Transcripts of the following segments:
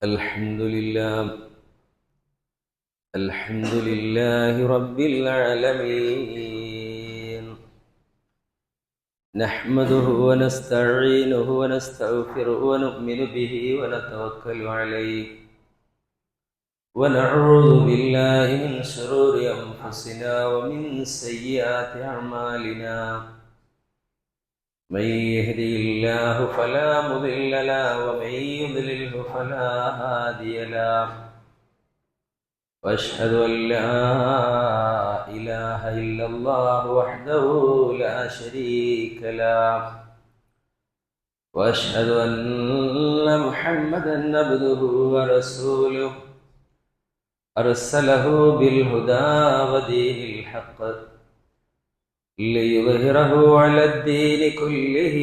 الحمد لله رب العالمين. نحمده ونستعينه ونستغفره ونؤمن به ونتوكل عليه ونعوذ بالله من شرور أنفسنا ومن سيئات أعمالنا. من يهدي الله فلا مضل له ومن يضلله فلا هادي له. وأشهد أن لا إله إلا الله وحده لا شريك له. وأشهد أن محمدا عبده ورسوله أرسله بالهدى ودين الحق ليظهره على الدين كله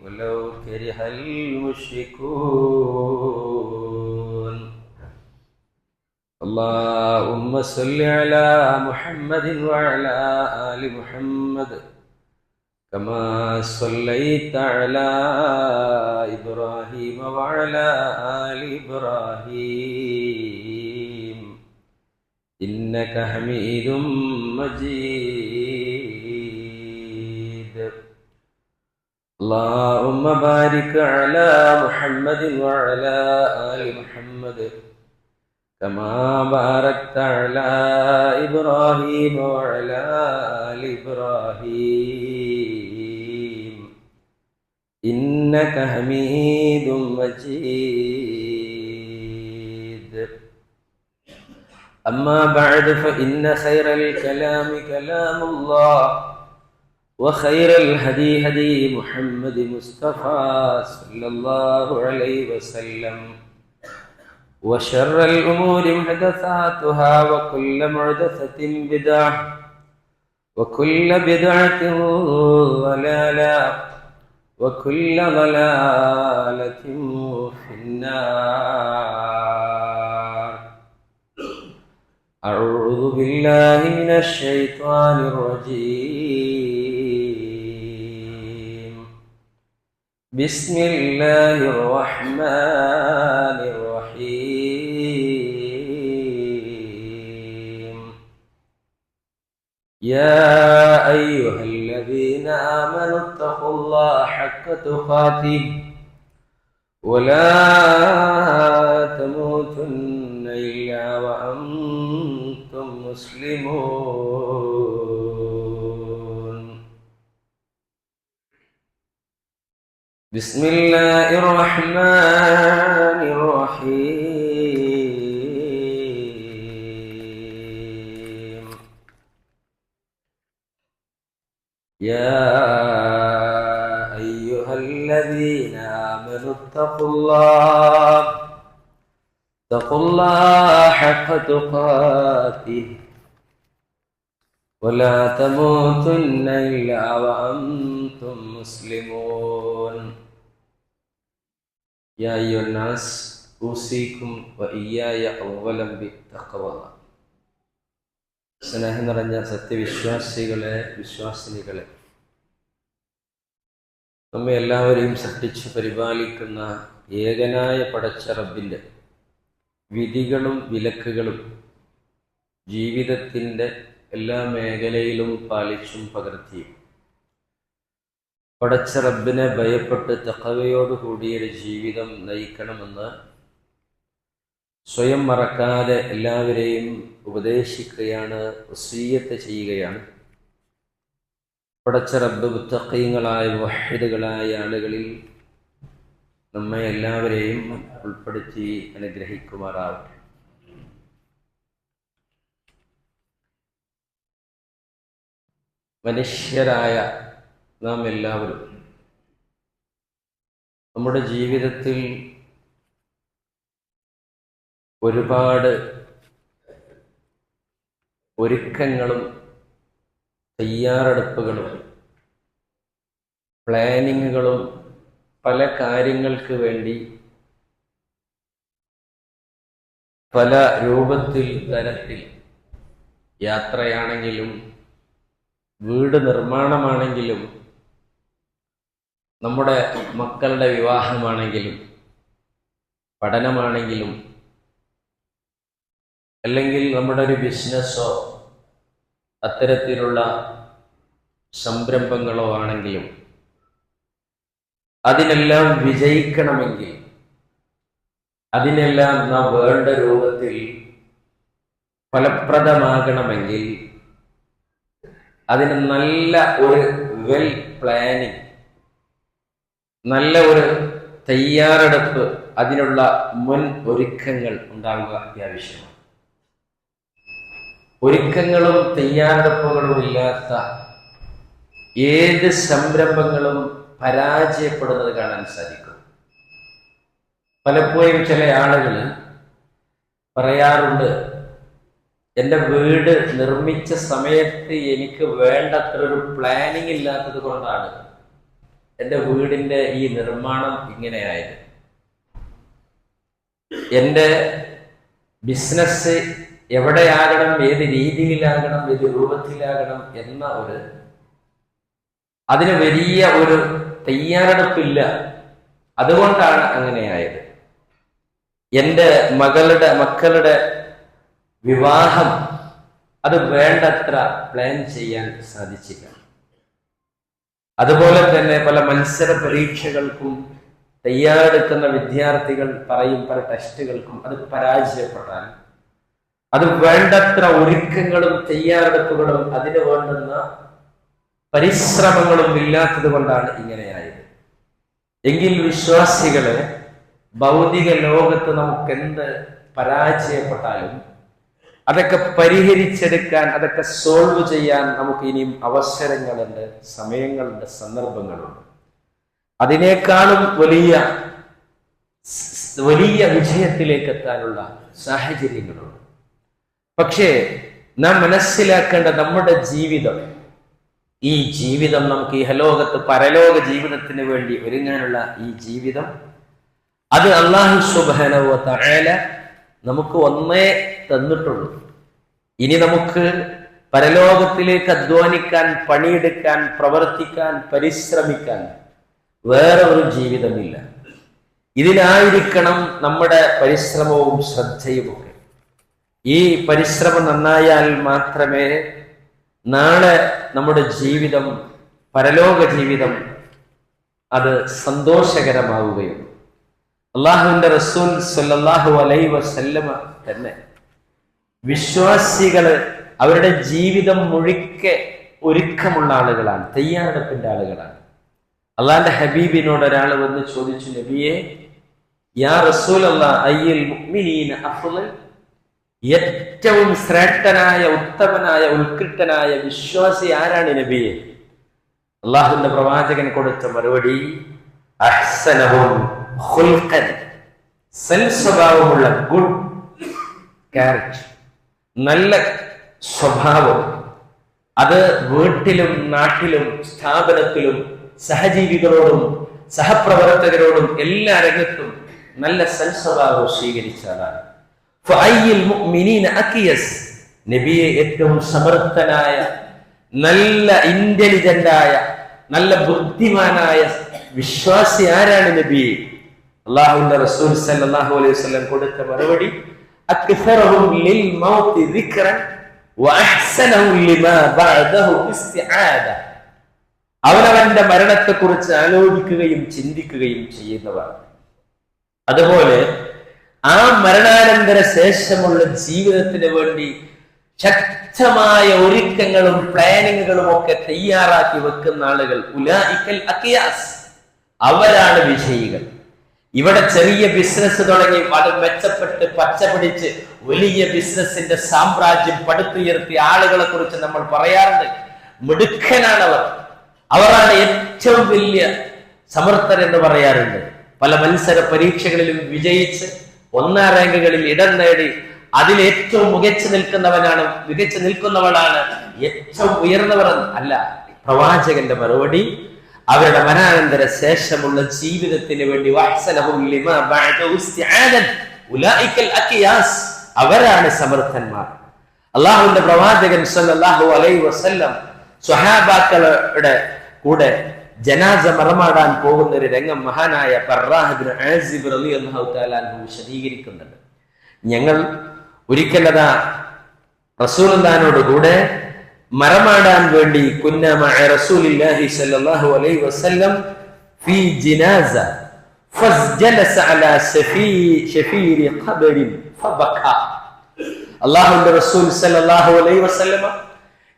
ولو كره المشركون. اللهم صل على محمد وعلى آل محمد كما صليت على إبراهيم وعلى آل إبراهيم إنك حميد مجيد. اللهم بارك على محمد وعلى آل محمد كما باركت على إبراهيم وعلى آل إبراهيم إنك حميد مجيد. أما بعد فإن خير الكلام كلام الله وخير الهدي هدي محمد مصطفى صلى الله عليه وسلم وشر الأمور محدثاتها وكل محدثة بدعة وكل بدعة ضلالة وكل ضلالة في النار. أعوذ بالله من الشيطان الرجيم. بسم الله الرحمن الرحيم. يا أيها الذين آمنوا اتقوا الله حق تقاته ولا تموتن إلا وأنتم مسلمون. بسم الله الرحمن الرحيم. يا أيها الذين آمنوا اتقوا الله حق تقاته ولا تموتن إلا وأنتم مسلمون. يا أيها الناس أوصيكم وإياي أولا بالتقوى. സ്നേഹം നിറഞ്ഞ സത്യവിശ്വാസികളെ, വിശ്വാസിനികളെ, നമ്മെ എല്ലാവരെയും സൃഷ്ടിച്ച് പരിപാലിക്കുന്ന ഏകനായ പടച്ച റബ്ബിൻ്റെ വിധികളും വിലക്കുകളും ജീവിതത്തിൻ്റെ എല്ലാ മേഖലയിലും പാലിച്ചും പകർത്തിയും പടച്ച റബ്ബിനെ ഭയപ്പെട്ട് തഖ്വയോടുകൂടിയൊരു ജീവിതം നയിക്കണമെന്ന് സ്വയം മറക്കാതെ എല്ലാവരെയും ഉപദേശിക്കുകയാണ്, വസിയ്യത്ത് ചെയ്യുകയാണ്. പടച്ച റബ്ബ് മുത്തഖീങ്ങളായ മുവഹ്ഹിദുകളായ ആളുകളിൽ നമ്മെ എല്ലാവരെയും ഉൾപ്പെടുത്തി അനുഗ്രഹിക്കുമാറാവട്ടെ. മനുഷ്യരായ നാം എല്ലാവരും നമ്മുടെ ജീവിതത്തിൽ ഒരുപാട് ഒരുക്കങ്ങളും തയ്യാറെടുപ്പുകളും പ്ലാനിങ്ങുകളും പല കാര്യങ്ങൾക്ക് വേണ്ടി പല രൂപത്തിൽ തരത്തിൽ യാത്രയാണെങ്കിലും വീട് നിർമ്മാണമാണെങ്കിലും നമ്മുടെ മക്കളുടെ വിവാഹമാണെങ്കിലും പഠനമാണെങ്കിലും അല്ലെങ്കിൽ നമ്മുടെ ഒരു ബിസിനസ്സോ അത്തരത്തിലുള്ള സംരംഭങ്ങളോ ആണെങ്കിലും അതിനെല്ലാം വിജയിക്കണമെങ്കിൽ, അതിനെല്ലാം നാം വേണ്ട രൂപത്തിൽ ഫലപ്രദമാകണമെങ്കിൽ അതിന് നല്ല ഒരു വെൽ പ്ലാനിങ്, നല്ല ഒരു തയ്യാറെടുപ്പ്, അതിനുള്ള മുൻ ഒരുക്കങ്ങൾ ഉണ്ടാവുക അത്യാവശ്യമാണ്. ഒരുക്കങ്ങളും തയ്യാറെടുപ്പുകളും ഇല്ലാത്ത ഏത് സംരംഭങ്ങളും പരാജയപ്പെടുന്നത് കാണാൻ സാധിക്കും. പലപ്പോഴും ചില ആളുകൾ പറയാറുണ്ട്, എൻ്റെ വീട് നിർമ്മിച്ച സമയത്ത് എനിക്ക് വേണ്ടത്ര ഒരു പ്ലാനിങ് ഇല്ലാത്തത് കൊണ്ടാണ് എൻ്റെ വീടിൻ്റെ ഈ നിർമ്മാണം ഇങ്ങനെയായത്. എൻ്റെ ബിസിനസ് എവിടെയാകണം, ഏത് രീതിയിലാകണം, ഏത് രൂപത്തിലാകണം എന്ന അതിന് വലിയ ഒരു തയ്യാറെടുപ്പില്ല, അതുകൊണ്ടാണ് അങ്ങനെയായത്. എൻ്റെ മക്കളുടെ വിവാഹം അത് വേണ്ടത്ര പ്ലാൻ ചെയ്യാൻ സാധിച്ചില്ല. അതുപോലെ തന്നെ പല മത്സര പരീക്ഷകൾക്കും തയ്യാറെടുക്കുന്ന വിദ്യാർത്ഥികൾ പറയും, പല ടെസ്റ്റുകൾക്കും അത് പരാജയപ്പെട്ടാൽ അത് വേണ്ടത്ര ഒരുക്കങ്ങളും തയ്യാറെടുപ്പുകളും അതിന് വേണ്ടുന്ന പരിശ്രമങ്ങളും ഇല്ലാത്തത് കൊണ്ടാണ് ഇങ്ങനെയായത്. എങ്കിൽ വിശ്വാസികളെ, ഭൗതിക ലോകത്ത് നമുക്ക് എന്ത് പരാജയപ്പെട്ടാലും അതൊക്കെ പരിഹരിച്ചെടുക്കാൻ, അതൊക്കെ സോൾവ് ചെയ്യാൻ നമുക്ക് ഇനിയും അവസരങ്ങളുണ്ട്, സമയങ്ങളുണ്ട്, സന്ദർഭങ്ങളുണ്ട്. അതിനേക്കാളും വലിയ വിജയത്തിലേക്ക് എത്താനുള്ള സാഹചര്യങ്ങളുണ്ട്. പക്ഷേ നാം മനസ്സിലാക്കേണ്ട, നമ്മുടെ ജീവിതം, ഈ ജീവിതം നമുക്ക് ഇഹലോകത്ത് പരലോക ജീവിതത്തിന് വേണ്ടി ഒരുങ്ങാനുള്ള ഈ ജീവിതം, അത് അല്ലാഹു സുബ്ഹാനഹു വ തആല നമുക്ക് ഒന്നേ തന്നിട്ടുള്ളൂ. ഇനി നമുക്ക് പരലോകത്തിലേക്ക് അധ്വാനിക്കാൻ, പണിയെടുക്കാൻ, പ്രവർത്തിക്കാൻ, പരിശ്രമിക്കാൻ വേറെ ഒരു ജീവിതമില്ല. ഇതിനായിരിക്കണം നമ്മുടെ പരിശ്രമവും ശ്രദ്ധയുമൊക്കെ. ഈ പരിശ്രമം നന്നായാൽ മാത്രമേ നാളെ നമ്മുടെ ജീവിതം, പരലോക ജീവിതം, അത് സന്തോഷകരമാവുകയുള്ളൂ. അള്ളാഹുവിന്റെ റസൂൽ സല്ലല്ലാഹു അലൈഹി വസല്ലമ തന്നെ വിശ്വാസികള് അവരുടെ ജീവിതം മുഴുക്കെ ഒരുക്കമുള്ള ആളുകളാണ്, തയ്യാറെടുപ്പിന്റെ ആളുകളാണ്. അള്ളാന്റെ ഹബീബിനോട് ഒരാൾ വന്ന് ചോദിച്ചു, നബിയെ, യാ റസൂലല്ലാഹ്, അയ്യുൽ മുഅ്മിനീന അഫ്ളൽ, ഏറ്റവും ശ്രേഷ്ഠനായ, ഉത്തമനായ, ഉത്കൃഷ്ടനായ വിശ്വാസി ആരാണ് നബിയെ? അള്ളാഹുവിന്റെ പ്രവാചകൻ കൊടുത്ത മറുപടി, അഹ്സനഹും ഖുൽഖൻ, സൽസ്വഭാവമുള്ള, ഗുഡ് ക്യാരക്ടർ, നല്ല സ്വഭാവം, അത് വീട്ടിലും നാട്ടിലും സ്ഥാപനത്തിലും സഹജീവികളോടും സഹപ്രവർത്തകരോടും എല്ലാ രംഗത്തും നല്ല സൽസ്വഭാവം സ്വീകരിച്ചതാണ്. നബിയെ, ഏറ്റവും സമർത്ഥനായ, നല്ല ഇന്റലിജന്റായ, നല്ല ബുദ്ധിമാനായ വിശ്വാസി ആരാണ് നബിയെ? അല്ലാഹുവിന്റെ റസൂൽ സല്ലല്ലാഹു അലൈഹി വസല്ലം കൊടുത്ത മറുപടി, അക്സറഹും ലിൽ മൗതി ദിക്റൻ വഅഹ്സനഹും ലിമാ ബഅദഹു ഇസ്തിആദ. അവനവന്റെ മരണത്തെക്കുറിച്ച് ആലോചിക്കുകയും ചിന്തിക്കുകയും ചെയ്യുന്നവർ. അതുപോലെ ആ മരണാനന്തര ശേഷമുള്ള ജീവിതത്തിന് വേണ്ടി ശക്തമായ ഒരുക്കങ്ങളും പ്ലാനിങ്ങുകളും ഒക്കെ തയ്യാറാക്കി വെക്കുന്ന ആളുകൾ, ഉലൈകൽ അഖിയാസ്, അവരാണ് വിജയികൾ. ഇവിടെ ചെറിയ ബിസിനസ് തുടങ്ങി അത് മെച്ചപ്പെട്ട് പച്ച പിടിച്ച് വലിയ ബിസിനസിന്റെ സാമ്രാജ്യം പടുത്തുയർത്തിയ ആളുകളെ കുറിച്ച് നമ്മൾ പറയാറുണ്ട്. മിടുക്കനാണവർ, അവരാണ് ഏറ്റവും വലിയ സമർത്ഥർ എന്ന് പറയാറുണ്ട്. പല മത്സര പരീക്ഷകളിലും വിജയിച്ച് ഒന്നാം റാങ്കുകളിൽ ഇടം നേടി അതിലേറ്റവും മികച്ചു നിൽക്കുന്നവളാണ് ഏറ്റവും ഉയർന്നവർ അല്ല. പ്രവാചകന്റെ മറുപടി, അവരുടെ മരണാനന്തര ശേഷമുള്ള ജീവിതത്തിന് വേണ്ടി അവരാണ് സമർത്ഥന്മാർ. അള്ളാഹുവിന്റെ പ്രവാചകൻ സല്ലല്ലാഹു അലൈഹി വസല്ലം സ്വഹാബാക്കളുടെ കൂടെ ജനാസ മറമാടാൻ പോകുന്ന ഒരു രംഗം മഹാനായ ബർറാഹ് ഇബ്നു ആസിബ് റളിയല്ലാഹു തആല അൻഹു വിശദീകരിക്കുന്നുണ്ട്. ഞങ്ങൾ ഒരിക്കലതാ റസൂലുള്ളാഹിനോട് കൂടെ മറമാടാൻ വേണ്ടി കുന്ന മഅ റസൂലില്ലാഹി സ്വല്ലല്ലാഹു അലൈഹി വസല്ലം ഫീ ജിനാസ ഫസ്ജലസ അലാ ശഫീരി ഖബരിൻ ഫബകാ. അല്ലാഹുവിന്റെ റസൂൽ സ്വല്ലല്ലാഹു അലൈഹി വസല്ലം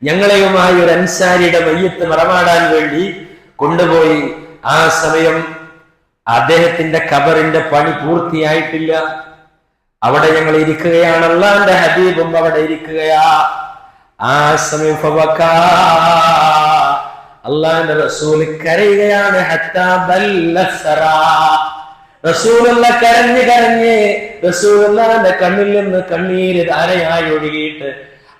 ഞങ്ങളെയുമായി ഒരു അൻസാരിയുടെ മയ്യത്ത് മറമാടാൻ വേണ്ടി കൊണ്ടുപോയി. ആ സമയം അദ്ദേഹത്തിന്റെ ഖബറിന്റെ പണി പൂർത്തിയായിട്ടില്ല. അവിടെ ഞങ്ങൾ ഇരിക്കുകയാണ്, അല്ലാഹുവിന്റെ ഹബീബും അവിടെ ഇരിക്കുകയാ. ആ സമയം ഫബകാ, അല്ലാഹുവിന്റെ റസൂൽ കരയുകയാണ്. ഹത്താ ബല്ലസറാ, റസൂലുള്ള കരഞ്ഞ് കരഞ്ഞ് റസൂലുള്ളാഹിന്റെ കണ്ണിൽ നിന്ന് കണ്ണീര് ധാരയായി ഒഴുകിയിട്ട്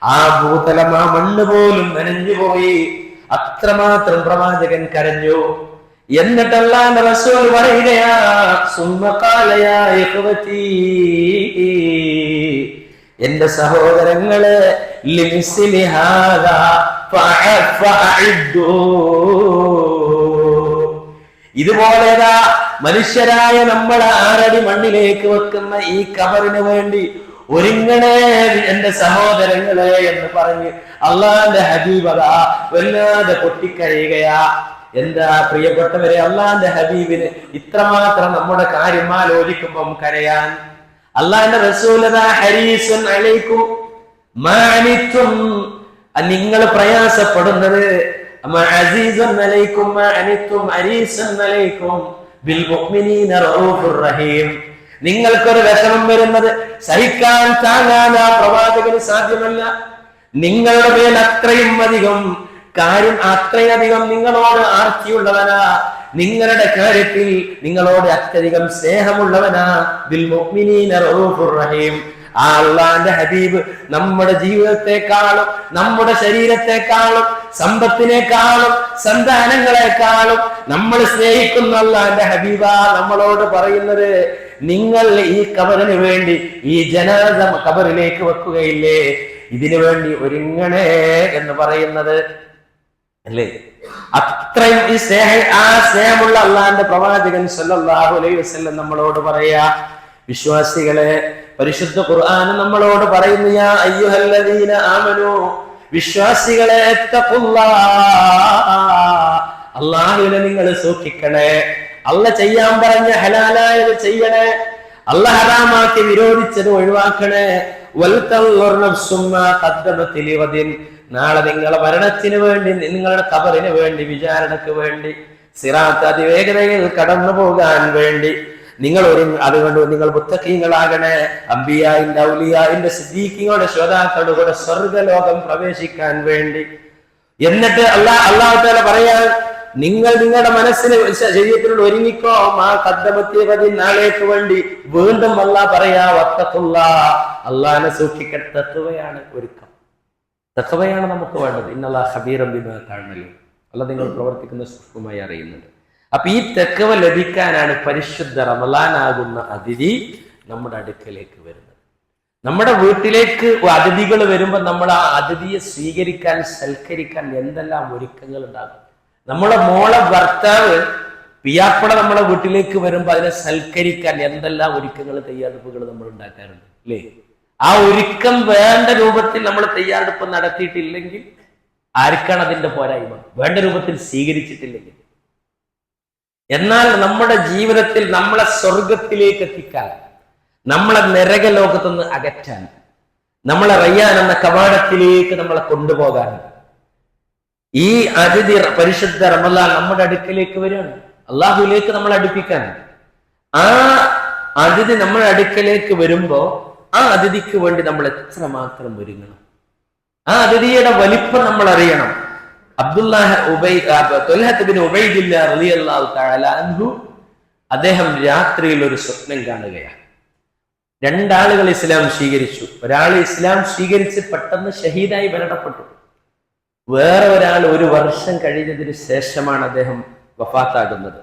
ആ ഭൂതലം, ആ മണ്ണ് പോലും നനഞ്ഞുപോയി. അത്രമാത്രം പ്രവാചകൻ കരഞ്ഞു. എന്നിട്ട് അല്ലാഹുവിന്റെ റസൂൽ പറയുകയാ, സുമ്മ ഖാല യാ ഇഖ്വതി, എന്റെ സഹോദരങ്ങളെ, ലിമിസ്ലി ഹാദാ ഫഅഇദ്ദൂ, ഇതുപോലെതാ മനുഷ്യരായ നമ്മൾ 6 അടി മണ്ണിലേക്ക് വെക്കുന്ന ഈ ഖബറിന് വേണ്ടി ഒരുങ്ങണേ എന്റെ സഹോദരങ്ങളെ എന്ന് പറഞ്ഞ് അള്ളാന്റെ ഹബീബതാ വല്ലാതെ പൊട്ടിക്കരയുകയാ. എന്താ പ്രിയപ്പെട്ടവരെ, അള്ളാന്റെ ഹബീബിന് ഇത്രമാത്രം നമ്മുടെ കാര്യം ആലോചിക്കുമ്പം കരയാൻ. അള്ളാന്റെ റസൂലതാ ഹരീസുൻ അലൈക്കും മാ അനിത്തും, നിങ്ങൾ പ്രയാസപ്പെടുന്നത്, അസീസുൻ അലൈക്കും മാ അനിത്തും ഹരീസുൻ അലൈക്കും ബിൽ മുഅ്മിനീന റഊഫുർ റഹീം, നിങ്ങൾക്കൊരു വിഷമം വരുന്നത് സഹിക്കാൻ താങ്ങാൻ ആ പ്രവാചകന് സാധ്യമല്ല. നിങ്ങളുടെ മേൽ അത്രയും അധികം കാര്യം, അത്രയധികം നിങ്ങളോട് ആർത്തിയുള്ളവനാ, നിങ്ങളുടെ കാര്യത്തിൽ നിങ്ങളോട് അത്യധികം സ്നേഹമുള്ളവനാ. ബിൽ മുഅ്മിനീന റഊഫുർ റഹീം. ആ അല്ലാഹുവിന്റെ ഹബീബ് നമ്മുടെ ജീവിതത്തെക്കാളും നമ്മുടെ ശരീരത്തെക്കാളും സമ്പത്തിനേക്കാളും സന്താനങ്ങളെക്കാളും നമ്മൾ സ്നേഹിക്കുന്ന അല്ലാഹുവിന്റെ ഹബീബാ നമ്മളോട് പറയുന്നത്, നിങ്ങൾ ഈ ഖബറിന് വേണ്ടി, ഈ ജനാസ ഖബറിലേക്ക് വെക്കുകയില്ലേ, ഇതിനു വേണ്ടി ഒരുങ്ങണേ എന്ന് പറയുന്നത് അല്ലേ? അത്രയും ഈ ആ സ്നേഹമുള്ള അള്ളാഹുവിന്റെ പ്രവാചകൻ സല്ലല്ലാഹു അലൈഹി വസല്ലം നമ്മളോട് പറയാ, വിശ്വാസികളെ, പരിശുദ്ധ ഖുർആൻ നമ്മളോട് പറയുന്നു, യാ അയ്യുഹല്ലദീന ആമനൂ, വിശ്വാസികളെ, അല്ലാഹുവിനെ നിങ്ങൾ സൂക്ഷിക്കണേ, അല്ലാഹ് ചെയ്യാൻ പറഞ്ഞ ഹലാലായത് ചെയ്യണേ, അല്ലാഹ് ഹറാമാക്കി വിരോധിച്ചത് ഒഴിവാക്കണേ. നാളെ നിങ്ങളെ മരണത്തിന് വേണ്ടി, നിങ്ങളുടെ ഖബറിന് വേണ്ടി, വിചാരണക്ക് വേണ്ടി, സിറാത്ത് അതിവേഗതയിൽ കടന്നു പോകാൻ വേണ്ടി നിങ്ങൾ അതുകൊണ്ട് നിങ്ങൾ മുത്തഖീങ്ങളാകണേ. അംബിയായിന്റെ ഔലിയായിന്റെ സിദ്ദീഖീങ്ങളുടെ ശ്രോതാക്കളുടെ കൂടെ സ്വർഗലോകം പ്രവേശിക്കാൻ വേണ്ടി. എന്നിട്ട് അല്ലാഹു തആല പറയാൻ, നിങ്ങൾ നിങ്ങളുടെ മനസ്സിന് ശരീരത്തിനോട് ഒരുങ്ങിക്കോ, മാ ഖദ്ദമത്തി നാളേക്ക് വേണ്ടി. വീണ്ടും അല്ലാഹ് പറയാ, വത്തഖുല്ലാഹ്, അല്ലാഹനെ സൂക്ഷിക്കൽ തഖ്വയാണ് ഒരുക്കം. തഖ്വയാണ് നമുക്ക് വേണ്ടത്. ഇന്നല്ലാഹ ഖബീറൻ ബിമാ തഅമലൂൻ, അല്ലാഹ് നിങ്ങൾ പ്രവർത്തിക്കുന്ന സൂക്ഷ്മമായി അറിയുന്നുണ്ട്. അപ്പൊ ഈ തഖ്വ ലഭിക്കാനാണ് പരിശുദ്ധ റമളാനാകുന്ന അതിഥി നമ്മുടെ അടുക്കലേക്ക് വരുന്നത്. നമ്മുടെ വീട്ടിലേക്ക് അതിഥികൾ വരുമ്പോൾ നമ്മൾ ആ അതിഥിയെ സ്വീകരിക്കാൻ, സൽക്കരിക്കാൻ എന്തെല്ലാം ഒരുക്കങ്ങൾ ഉണ്ടാകും. നമ്മളെ മോളെ ഭർത്താവ് പിയാപ്പള നമ്മളെ വീട്ടിലേക്ക് വരുമ്പോൾ അതിനെ സൽക്കരിക്കാൻ എന്തെല്ലാം ഒരുക്കങ്ങൾ, തയ്യാറെടുപ്പുകൾ നമ്മൾ ഉണ്ടാക്കാറുണ്ട് അല്ലേ? ആ ഒരുക്കം വേണ്ട രൂപത്തിൽ നമ്മൾ തയ്യാറെടുപ്പ് നടത്തിയിട്ടില്ലെങ്കിൽ ആർക്കാണ് അതിന്റെ പോരായ്മ? വേണ്ട രൂപത്തിൽ സ്വീകരിച്ചിട്ടില്ലെങ്കിൽ. എന്നാൽ നമ്മുടെ ജീവിതത്തിൽ നമ്മളെ സ്വർഗത്തിലേക്ക് എത്തിക്കാൻ, നമ്മളെ നരക ലോകത്തുനിന്ന് അകറ്റാൻ, നമ്മളെ റയ്യാൻ എന്ന കവാടത്തിലേക്ക് നമ്മളെ കൊണ്ടുപോകാൻ ഈ അതിഥി പരിശുദ്ധ റമളാൻ നമ്മുടെ അടുക്കലേക്ക് വരികയാണ്. അള്ളാഹുവിലേക്ക് നമ്മളെ അടുപ്പിക്കാൻ. ആ അതിഥി നമ്മുടെ അടുക്കലേക്ക് വരുമ്പോ ആ അതിഥിക്ക് വേണ്ടി നമ്മൾ എത്രമാത്രം ഒരുങ്ങണം. ആ അതിഥിയുടെ വലിപ്പം നമ്മൾ അറിയണം. അദ്ദേഹം രാത്രിയിൽ ഒരു സ്വപ്നം കാണുകയാണ്. 2 ആളുകൾ ഇസ്ലാം സ്വീകരിച്ചു. ഒരാൾ ഇസ്ലാം സ്വീകരിച്ച് പെട്ടെന്ന് ഷഹീദായി മരണപ്പെട്ടു. വേറെ ഒരാൾ 1 വർഷം കഴിഞ്ഞതിന് ശേഷമാണ് അദ്ദേഹം വഫാത്താകുന്നത്.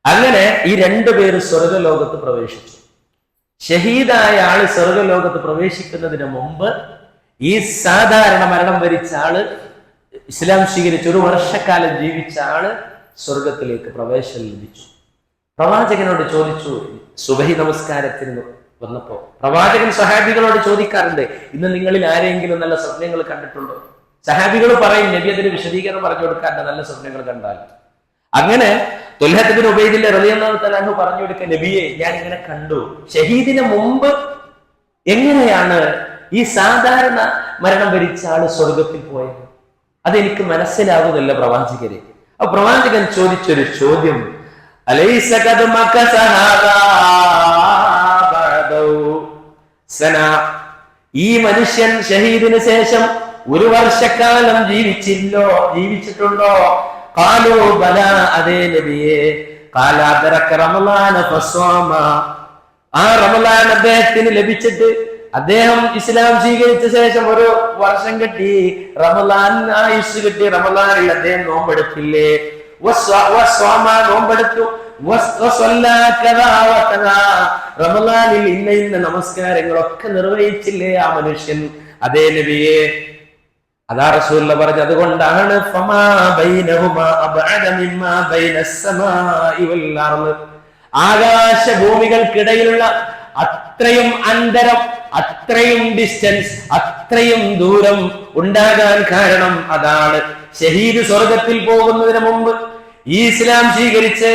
അങ്ങനെ ഈ 2 പേര് സ്വർഗലോകത്ത് പ്രവേശിച്ചു. ഷഹീദായ ആള് സ്വർഗലോകത്ത് പ്രവേശിക്കുന്നതിന് മുമ്പ് ഈ സാധാരണ മരണം വരിച്ച ആള്, ഇസ്ലാം സ്വീകരിച്ച് 1 വർഷക്കാലം ജീവിച്ച ആള് സ്വർഗത്തിലേക്ക് പ്രവേശനം ലഭിച്ചു. പ്രവാചകനോട് ചോദിച്ചു, സുബഹി നമസ്കാരത്തിന് വന്നപ്പോ പ്രവാചകൻ സഹാബികളോട് ചോദിക്കാറുണ്ട്, ഇന്ന് നിങ്ങളിൽ ആരെങ്കിലും നല്ല സ്വപ്നങ്ങൾ കണ്ടിട്ടുണ്ടോ? സഹാബികൾ പറയും, നബി അതിന് വിശദീകരണം പറഞ്ഞു കൊടുക്കാറുണ്ട് നല്ല സ്വപ്നങ്ങൾ കണ്ടാൽ. അങ്ങനെ ത്വൽഹത്ത് ബിൻ ഉബൈദില്ല റളിയല്ലാഹു തആല അൻഹു പറഞ്ഞു കൊടുക്കുക, നബിയെ ഞാൻ ഇങ്ങനെ കണ്ടു, ഷഹീദിന് മുമ്പ് എങ്ങനെയാണ് ഈ സാധാരണ മരണം വരിച്ച ആള് സ്വർഗത്തിൽ പോയത്? അതെനിക്ക് മനസ്സിലാകുന്നില്ല പ്രവാചകരെ. അപ്പൊ പ്രവാചകൻ ചോദിച്ചൊരു ചോദ്യം, അലൈസ ഖദ് മകസ ഹാദാ ബഅദഹു സനാ, ഈ മനുഷ്യൻ ഷഹീദിന് ശേഷം 1 വർഷക്കാലം ജീവിച്ചിട്ടുണ്ടോ? ഖാലൂ ബലാ, അതേ നബിയേ. ഖാല അദ്റക റമളാന ഫസ്വാമ, ആ റമളാൻ അദ്ദേഹത്തിന് ലഭിച്ചിട്ട് അദ്ദേഹം ഇസ്ലാം സ്വീകരിച്ച ശേഷം 1 വർഷം കിട്ടി, റമളാൻ ആയുസ് കിട്ടി, റമളാനിൽ അദ്ദേഹം നോമ്പെടുത്തില്ലേ? നോമ്പെടുത്തു. റമളാനിൽ ഇന്ന നമസ്കാരങ്ങളൊക്കെ നിർവഹിച്ചില്ലേ ആ മനുഷ്യൻ? അതേ നബിയെ. അതാ റസൂലുള്ളാഹി പറഞ്ഞു, അതുകൊണ്ടാണ് ഫമാ ബൈനഹുമാ അബ്അദ മിമ്മാ ബൈനസ്സമാഇ വൽ അർള്, ആകാശഭൂമികൾക്കിടയിലുള്ള അത്രയും അന്തരം, അത്രയും ഡിസ്റ്റൻസ്, അത്രയും ദൂരം ഉണ്ടാകാൻ കാരണം അതാണ്. ഷഹീദ് സ്വർഗത്തിൽ പോകുന്നതിന് മുമ്പ് ഈ ഇസ്ലാം സ്വീകരിച്ച്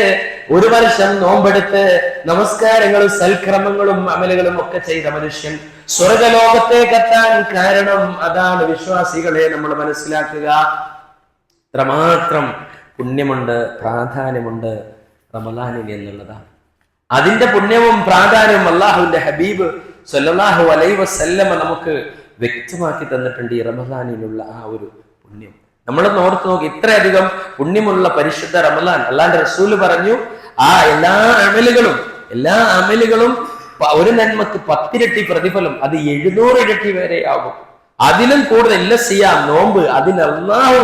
1 വർഷം നോമ്പെടുത്ത് നമസ്കാരങ്ങളും സൽക്രമങ്ങളും അമലുകളും ഒക്കെ ചെയ്ത മനുഷ്യൻ സ്വർഗലോകത്തേക്കെത്താൻ കാരണം അതാണ്. വിശ്വാസികളെ നമ്മൾ മനസ്സിലാക്കുക, ഇത്രമാത്രം പുണ്യമുണ്ട്, പ്രാധാന്യമുണ്ട് റമളാനിൽ എന്നുള്ളതാണ്. അതിന്റെ പുണ്യവും പ്രാധാന്യവും അള്ളാഹുവിന്റെ ഹബീബ് സല്ലല്ലാഹു അലൈഹി വസല്ലമ നമുക്ക് വ്യക്തമാക്കി തന്നിട്ടുണ്ട്. ഈ റമളാനിലുള്ള ആ ഒരു പുണ്യം നമ്മളൊന്ന് ഓർത്ത് നോക്കി. ഇത്രയധികം പുണ്യമുള്ള പരിശുദ്ധ റമളാൻ, അള്ളാന്റെ റസൂല് പറഞ്ഞു, ആ എല്ലാ അമലുകളും ഒരു നന്മക്ക് 10 ഇരട്ടി പ്രതിഫലം, അത് 700 ഇരട്ടി വരെ ആകും. അതിലും കൂടുതൽ എല്ലാം ചെയ്യാം. നോമ്പ് അതിന് അല്ലാഹു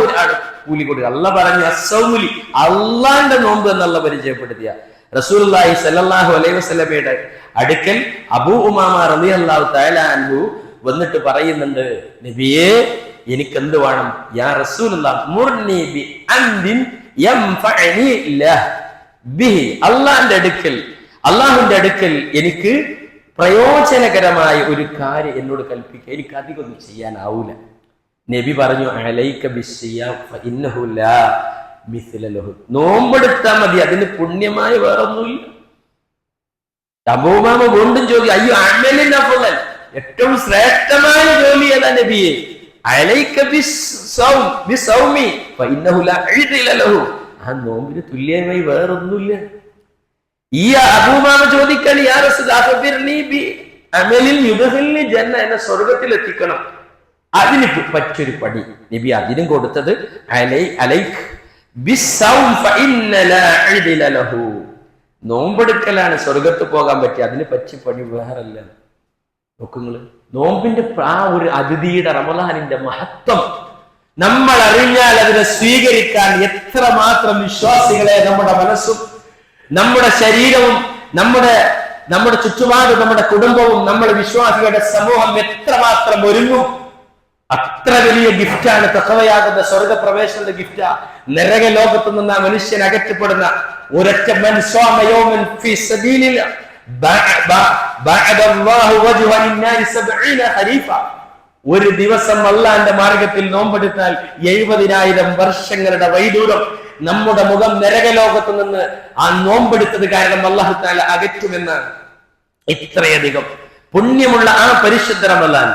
കൂലി കൊടുക്കുക. അള്ളാഹ് പറഞ്ഞു അസ്സൗമുലി, അള്ളാന്റെ നോമ്പ് എന്നുള്ള പരിചയപ്പെടുത്തിയ റസൂലുള്ളാഹി സ്വല്ലല്ലാഹു അലൈഹി വസല്ലമയുടെ അടുക്കൽ അബൂ ഉമാമ റളിയല്ലാഹു തആല അൻഹു വന്നിട്ട് പറയുന്നുണ്ട്, നബിയേ എനിക്ക് എന്ത് വേണം? യാ റസൂലുള്ളാഹ് മുർനി ബി അംദിൻ യൻഫഅനി ലഹ് ബിഹി, അള്ളാഹുവിന്റെ അടുക്കൽ എനിക്ക് പ്രയോജനകരമായ ഒരു കാര്യം എന്നോട് കൽപ്പിക്കുക, എനിക്ക് അധികം ഒന്നും ചെയ്യാനാവൂല. നബി പറഞ്ഞു, അലൈക ബിസ്സിയാം ഫഇന്നഹു ലാ മിസ്ല ലഹു, നോമ്പെടുത്താ മതി, അതിന് പുണ്യമായി വേറൊന്നുമില്ല. അബൂമാമ വീണ്ടും ചോദിച്ചു, അയ്യോ അമലിൻ അഫ്ളൽ, ഏറ്റവും ശ്രേഷ്ഠമായ ജോലി ഏതാ നബിയെ? അലൈക ബിസ്സൗമി ഫഇന്നഹു ലാ ഇദ്ല ലഹു, ആ നോമ്പിന് തുല്യമായി വേറൊന്നുമില്ല. ഈ അബൂമാമ ചോദിക്കാൻ, യാ റസൂലല്ലാഹ് അഖ്ബിർനി ബി അമലിൻ യുദ്ഖിൽനി ജന്ന, എന്നെ സ്വർഗ്ഗത്തിൽ എത്തിക്കണം, അതിന് പറ്റൊരു പടി. നബി അതിനും കൊടുത്തത് അലൈക ബിസ്സൗം ഫഇന്ന ലാ ഇദ്ല ലഹു, നോമ്പെടുക്കലാണ് സ്വർഗത്ത് പോകാൻ പറ്റിയ, അതിന് പറ്റിയ പണി വേറല്ല. നോക്കുങ്ങള്, നോമ്പിന്റെ ആ ഒരു അതിഥിയുടെ റമളാനിന്റെ മഹത്വം നമ്മൾ അറിഞ്ഞാൽ അതിനെ സ്വീകരിക്കാൻ എത്രമാത്രം വിശ്വാസികളെ നമ്മുടെ മനസ്സും നമ്മുടെ ശരീരവും നമ്മുടെ ചുറ്റുപാടും നമ്മുടെ കുടുംബവും നമ്മുടെ വിശ്വാസികളുടെ സമൂഹം എത്രമാത്രം ഒരുങ്ങും. അത്ര വലിയ ഗിഫ്റ്റാണ് തഖ്വയാകുന്ന സ്വർഗപ്രവേശനത്തിന്റെ ഗിഫ്റ്റാ. നരക ലോകത്തു നിന്ന് ആ മനുഷ്യൻ അകറ്റപ്പെടുന്ന ഒരൊറ്റ ഒരു ദിവസം അല്ലാഹുവിന്റെ മാർഗത്തിൽ നോമ്പെടുത്താൽ 70,000 വർഷങ്ങളുടെ വൈദൂരം നമ്മുടെ മുഖം നരകലോകത്തു നിന്ന് ആ നോമ്പെടുത്തത് കാരണം അല്ലാഹു തആല അകറ്റുമെന്നാണ്. ഇത്രയധികം പുണ്യമുള്ള ആ പരിശുദ്ധ റമളാൻ,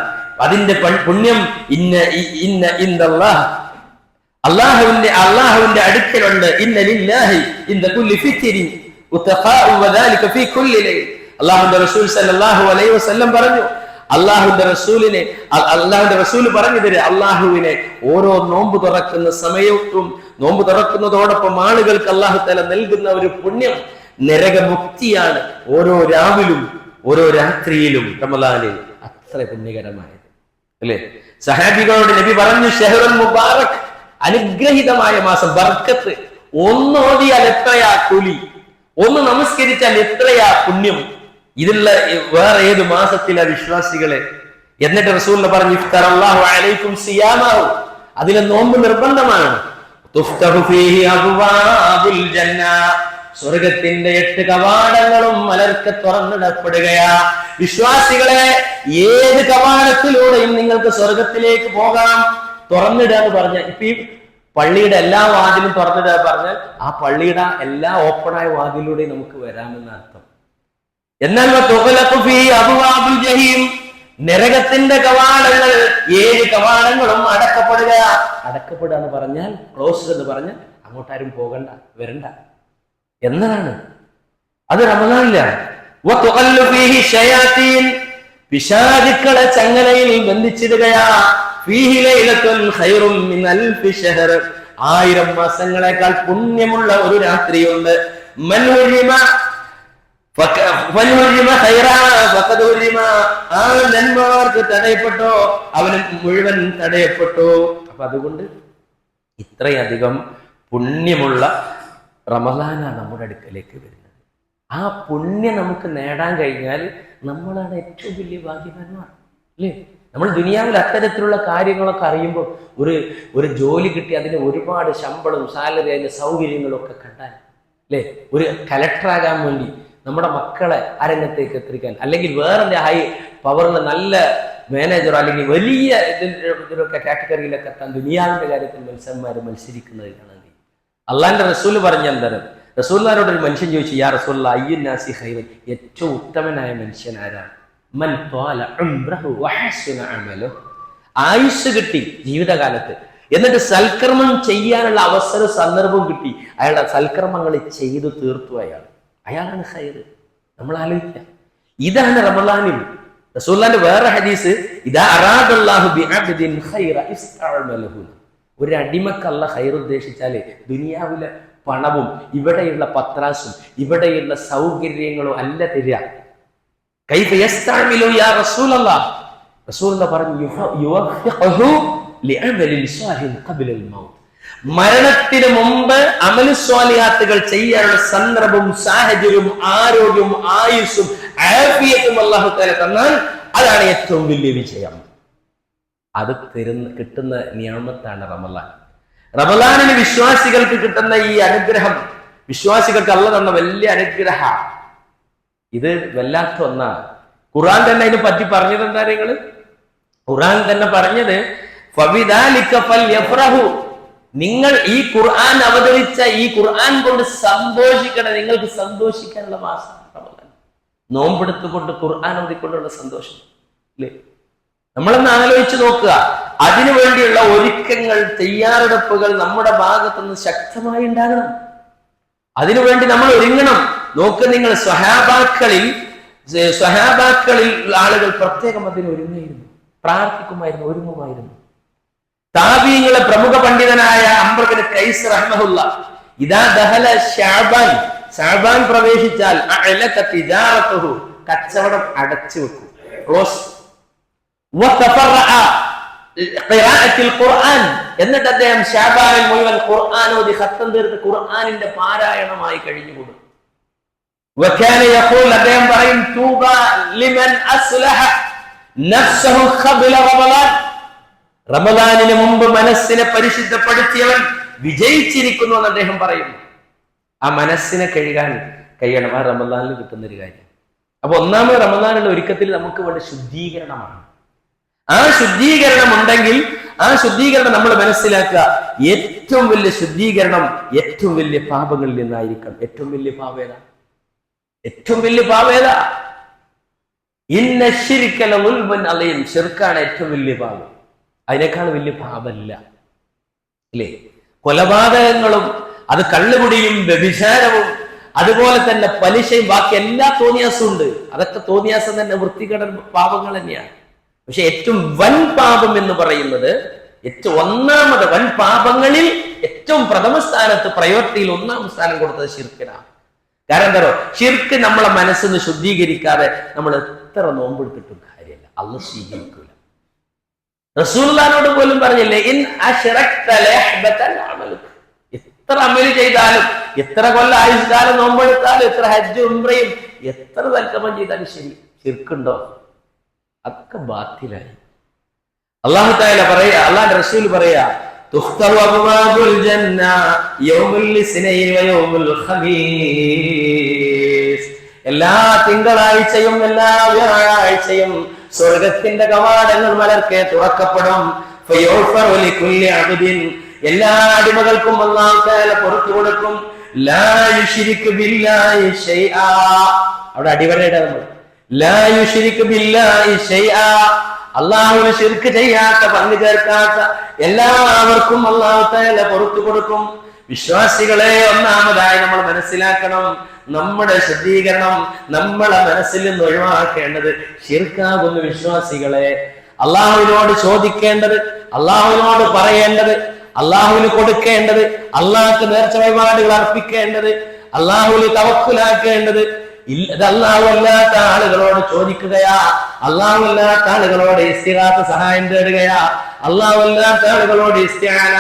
അതിന്റെ പുണ്യം അള്ളാഹുവിന്റെ അടുക്കലുണ്ട്. ഇന്ന ലില്ലാഹി ഇൻദ കുല്ലി ഫിത്രിൻ ഉതഖാഉ വദാലിക ഫീ കുല്ലി ലൈൽ. അല്ലാഹുവിന്റെ റസൂൽ സല്ലല്ലാഹു അലൈഹി വസല്ലം പറഞ്ഞു, അള്ളാഹുവിന്റെ റസൂല് പറഞ്ഞു തരും, അള്ളാഹുവിനെ ഓരോ നോമ്പ് തുറക്കുന്ന സമയത്തും നോമ്പ് തുറക്കുന്നതോടൊപ്പം ആളുകൾക്ക് അള്ളാഹു തആല നൽകുന്ന ഒരു പുണ്യം നരകമുക്തിയാണ്. ഓരോ രാവിലും ഓരോ രാത്രിയിലും റമളാനിൽ അത്ര പുണ്യകരമായത് അല്ലെ? സഹാബികളോട് നബി പറഞ്ഞു, ഷഹ്റുൽ മുബാറക്, അനുഗ്രഹീതമായ മാസം, ബർക്കത്ത്. ഒന്ന് ഓതിയാൽ എത്രയാ കൂലി, ഒന്ന് നമസ്കരിച്ചാൽ എത്രയാ പുണ്യം. ഇതിലുള്ള വേറെ ഏത് മാസത്തിലാ വിശ്വാസികളെ? എന്നിട്ട് റസൂൽ പറഞ്ഞു, ഇഫ്തറല്ലാഹു അലൈക്കും സിയാമഹു, അതിലെ നോമ്പ് നിർബന്ധമാണ്. തുഫ്തഹു ഫീഹി അബ്വാബുൽ ജന്ന, സ്വർഗത്തിന്റെ 8 കവാടങ്ങളും മലർക്ക് തുറന്നിടപ്പെടുകയാ. വിശ്വാസികളെ, ഏത് കവാടത്തിലൂടെയും നിങ്ങൾക്ക് സ്വർഗത്തിലേക്ക് പോകാം. തുറന്നിടുക എന്ന് പറഞ്ഞാൽ ഇപ്പൊ ഈ പള്ളിയുടെ എല്ലാ വാതിലും തുറന്നിടുക പറഞ്ഞാൽ ആ പള്ളിയുടെ എല്ലാ ഓപ്പണായ വാതിലൂടെയും നമുക്ക് വരാമെന്ന അർത്ഥം. എന്നാൽ അബ്വാബുൽ ജഹീം, നരകത്തിന്റെ കവാടങ്ങൾ 7 കവാടങ്ങളും അടക്കപ്പെടുക. അടക്കപ്പെടുക എന്ന് പറഞ്ഞാൽ ക്ലോസ് എന്ന് പറഞ്ഞാൽ അങ്ങോട്ടാരും പോകണ്ട, വരണ്ട എന്നതാണ്. അത് റമദാനിലാണ്. പിശാചുക്കളെ ചങ്ങലയിൽ ബന്ധിച്ചിടുകയാ. 1000 മാസങ്ങളെക്കാൾ പുണ്യമുള്ള ഒരു രാത്രിയുണ്ട്. ആ നന്മമാർക്ക് തടയപ്പെട്ടോ അവന് മുഴുവൻ തടയപ്പെട്ടു. അപ്പൊ അതുകൊണ്ട് ഇത്രയധികം പുണ്യമുള്ള റമദാനാണ് നമ്മുടെ അടുക്കലേക്ക് വരുന്നത്. ആ പുണ്യം നമുക്ക് നേടാൻ കഴിഞ്ഞാൽ നമ്മളാണ് ഏറ്റവും വലിയ ഭാഗ്യവാന്മാർ, അല്ലേ? നമ്മൾ ദുനിയാവിൽ അത്തരത്തിലുള്ള കാര്യങ്ങളൊക്കെ അറിയുമ്പോൾ ഒരു ജോലി കിട്ടി അതിന് ഒരുപാട് ശമ്പളവും സാലറി അതിന്റെ സൗകര്യങ്ങളും ഒക്കെ കണ്ടാൽ, അല്ലേ? ഒരു കലക്ടറാകാൻ വേണ്ടി നമ്മുടെ മക്കളെ ആ രംഗത്തേക്ക് എത്തിക്കാൻ, അല്ലെങ്കിൽ വേറെ ഹൈ പവറിൽ നല്ല മാനേജറോ അല്ലെങ്കിൽ വലിയ ഇതിലൊക്കെ കാറ്റഗറിയിലൊക്കെ എത്താൻ ദുനിയാവിന്റെ കാര്യത്തിൽ മത്സരിക്കുന്നത് കാണാൻ. അള്ളാന്റെ റസൂല് പറഞ്ഞെന്തരം, റസൂലിനോട് ഒരു മനുഷ്യൻ ചോദിച്ചു, യാ റസൂലുള്ളാഹി അയ്യുൻ നാസി ഖൈറൻ, ഏറ്റവും ഉത്തമനായ മനുഷ്യൻ ആരാണ്? മൻ ത്വാല ഉംറഹു വഹസന അമലുഹു, ആയുസ് കിട്ടി ജീവിതകാലത്ത്, എന്നിട്ട് സൽക്കർമ്മം ചെയ്യാനുള്ള അവസര സന്ദർഭം കിട്ടി, അയാളുടെ സൽക്കർമ്മങ്ങൾ ചെയ്തു തീർത്തു, അയാളാണ് ഖൈറ്. നമ്മൾ ആലോചിക്കുക, ഇതാണ് റമളാനിൽ. റസൂലുള്ളാഹിന്റെ വേറെ ഹദീസ്, ഇദാ അറാദല്ലാഹു ബിഅബ്ദിൻ ഖൈറ ഇസ്തഅമലഹു, ഒരു അടിമക്ക് അല്ലാഹ് ഖൈർ ഉദ്ദേശിച്ചാല് ദുനിയാവിലെ പണവും ഇവിടെയുള്ള പത്രാസും ഇവിടെയുള്ള സൗകര്യങ്ങളും അല്ല തരിക. കൈഫ യസ്തഅമിലു യാ റസൂലല്ലാഹ്, റസൂലുള്ളാഹി പറഞ്ഞു യുവഫിഖഹു ലിഅമലിൻ സ്വാലിഹിൻ ഖബ്ലൽ മൗത്ത്, മരണത്തിന് മുമ്പ് അമലു സ്വാലിഹാത്തുകൾ ചെയ്യാനുള്ള സന്ദർഭവും സാഹചര്യവും ആരോഗ്യവും ആയുസ്സും ആഫിയത്തും അല്ലാഹു തആല തന്നാൽ അതാണ് ഏറ്റവും വലിയ വിജയം. അത് കിട്ടുന്ന നിയമത്താണ് റമളാൻ. റമളാനിന് വിശ്വാസികൾക്ക് കിട്ടുന്ന ഈ അനുഗ്രഹം, വിശ്വാസികൾക്ക് അല്ലാഹു തന്ന വലിയ അനുഗ്രഹ, ഇത് വല്ലാത്ത ഒന്നാണ്. ഖുർആൻ തന്നെ അതിനെ പറ്റി പറഞ്ഞത് എന്താ? നിങ്ങള് ഖുർആൻ തന്നെ പറഞ്ഞത് ഫബിദാലിക ഫൽയഫ്റഹു, നിങ്ങൾ ഈ ഖുർആൻ അവതരിച്ച ഈ ഖുർആൻ കൊണ്ട് സന്തോഷിക്കണം. നിങ്ങൾക്ക് സന്തോഷിക്കാനുള്ള മാസം റമളാൻ. നോമ്പെടുത്തുകൊണ്ട് ഖുർആൻ ഓതിക്കൊണ്ടുള്ള സന്തോഷം, അല്ലേ? നമ്മളൊന്ന് ആലോചിച്ച് നോക്കുക. അതിനുവേണ്ടിയുള്ള ഒരുക്കങ്ങൾ, തയ്യാറെടുപ്പുകൾ നമ്മുടെ ഭാഗത്തുനിന്ന് ശക്തമായി ഉണ്ടാകണം. അതിനുവേണ്ടി നമ്മൾ ഒരുങ്ങണം. നോക്ക് നിങ്ങൾ, സ്വഹാബാക്കളിൽ ആളുകൾ പ്രത്യേകം അതിന് ഒരുങ്ങായിരുന്നു, പ്രാർത്ഥിക്കുമായിരുന്നു, ഒരുങ്ങുമായിരുന്നു. താബീങ്ങളെ പ്രമുഖ പണ്ഡിതനായ അംർ ഇബ്നു ഖൈസ് റഹ്മഹുല്ലാ, ഇദാ ദഹല ശഅബാൻ, ശഅബാൻ പ്രവേശിച്ചാൽ അഅലക തിജാറതുഹു, കച്ചവടം അടച്ചു വെക്കും, ക്ലോസ്. വതഫറഅ ഖിറാഅത്തിൽ ഖുർആൻ, എന്നിട്ട് അദ്ദേഹം ശഅബാനിൽ മുഴുവൻ ഖുർആൻ ഓതി ഖത്തം തീർത്ത് ഖുർആനിന്റെ പാരായണമായി കഴിഞ്ഞുകൂടും. വകാന യഖൂൽ, അദ്ദേഹം പറയും, തൂബ ലിമൻ അസ്ലഹ നഫ്സഹു ഖബ്ല റമളാൻ, റമളാനിന് മുമ്പ് മനസ്സിനെ പരിശുദ്ധപ്പെടുത്തിയവൻ വിജയിച്ചിരിക്കുന്നു എന്ന് അദ്ദേഹം പറയുന്നു. ആ മനസ്സിനെ കഴുകാൻ കഴിയണം, ആ റമളാനിൽ കിട്ടുന്ന ഒരു കാര്യം. അപ്പൊ ഒന്നാമത് റമളാനിലെ ഒരുക്കത്തിൽ നമുക്ക് വേണ്ട ശുദ്ധീകരണമാണ്. ആ ശുദ്ധീകരണം ഉണ്ടെങ്കിൽ ആ ശുദ്ധീകരണം നമ്മൾ മനസ്സിലാക്കുക. ഏറ്റവും വലിയ ശുദ്ധീകരണം ഏറ്റവും വലിയ പാപങ്ങളിൽ നിന്നായിരിക്കണം. ഏറ്റവും വലിയ പാപേത, ഏറ്റവും വലിയ പാപേത ഇന്ന ശിർക ലളുൽമുൻ അലീം, ശിർക്കാണ് ഏറ്റവും വലിയ പാപം. അതിനേക്കാൾ വലിയ പാപമില്ല, അല്ലേ? കൊലപാതകങ്ങളും അത് കള്ളുകുടിയും വ്യഭിചാരവും അതുപോലെ തന്നെ പലിശയും ബാക്കി എല്ലാ തോന്നിയാസവും ഉണ്ട്. അതൊക്കെ തോന്നിയാസം തന്നെ, വൃത്തികേട പാപങ്ങൾ തന്നെയാണ്. പക്ഷെ ഏറ്റവും വൻ പാപം എന്ന് പറയുന്നത്, ഒന്നാമത് വൻ പാപങ്ങളിൽ ഏറ്റവും പ്രഥമ സ്ഥാനത്ത്, പ്രയോറിറ്റിയിൽ ഒന്നാം സ്ഥാനം കൊടുത്തത് ശിർക്കിനാണ്. കാരണം എന്താ, ശിർക്ക് നമ്മളെ മനസ്സിന് ശുദ്ധീകരിക്കാതെ നമ്മൾ എത്ര നോമ്പെടുത്തിട്ടും കാര്യമില്ല, അല്ലാഹു സ്വീകരിക്കൂല. റസൂലുള്ളാഹിനോട് പോലും പറഞ്ഞില്ലേ, ഇൻ അശ്റക്ത ലയഹ്ബതൻ അമലുക, എത്ര അമല് ചെയ്താലും, എത്ര കൊല്ലം ആയുഷ്കാലം നോമ്പെടുത്താലും, എത്ര ഹജ്ജ് ഉംറയും എത്ര സൽക്കർമ്മം ചെയ്താലും ശരി, ശിർക്കുണ്ടോ? അതൊക്കെ ബാത്തിലായി. അല്ലാഹു തആല പറയാ, അല്ലാഹുവിന്റെ റസൂൽ പറയാ, തുഫ്തഹു അബ്വാബുൽ ജന്ന യൗമുൽ ഇസ്നൈൻ വ യൗമുൽ ഖമീസ്. എല്ലാ തിങ്കളാഴ്ചയും എല്ലാ വ്യാഴാഴ്ചയും സ്വർഗത്തിന്റെ കവാടങ്ങൾ മലർക്കെ തുറക്കപ്പെടും. ഫയഗ്ഫറു ലികുല്ലി അബ്ദിൻ, എല്ലാ അടിമകൾക്കും അല്ലാഹു തആല പുറത്തു കൊടുക്കും. ലാ യുശ്രികു ബില്ലാഹി ശൈആ, അവിടെ അടിവരയിടാ നമ്മൾ. ലാ യുശ്രികു ബില്ലാഹി ശൈആ, അല്ലാഹുവിനെ ശിർക്ക് ചെയ്യാത്ത, പങ്കു ചേർക്കാത്ത എല്ലാവർക്കും അല്ലാഹു തആല പുറത്തു കൊടുക്കും. വിശ്വാസികളെ, ഒന്നാമതായി നമ്മൾ മനസ്സിലാക്കണം, നമ്മുടെ ശുദ്ധീകരണം നമ്മളെ മനസ്സിൽ നിന്ന് ഒഴിവാക്കേണ്ടത് ശിർക്കാകുന്ന വിശ്വാസികളെ. അള്ളാഹുവിനോട് ചോദിക്കേണ്ടത്, അള്ളാഹുവിനോട് പറയേണ്ടത്, അള്ളാഹുവിന് കൊടുക്കേണ്ടത്, അള്ളാഹ്ക്ക് നേർച്ച വഴിപാടുകൾ അർപ്പിക്കേണ്ടത്, അള്ളാഹുവിന് തവക്കുലാക്കേണ്ടത് അള്ളാഹു അല്ലാത്ത ആളുകളോട് ചോദിക്കുകയാ, അള്ളാഹു അല്ലാത്ത ആളുകളോട് ഇസ്തിഗാസ സഹായം തേടുകയാ, അള്ളാഹു അല്ലാത്ത ആളുകളോട് ഇസ്തിആന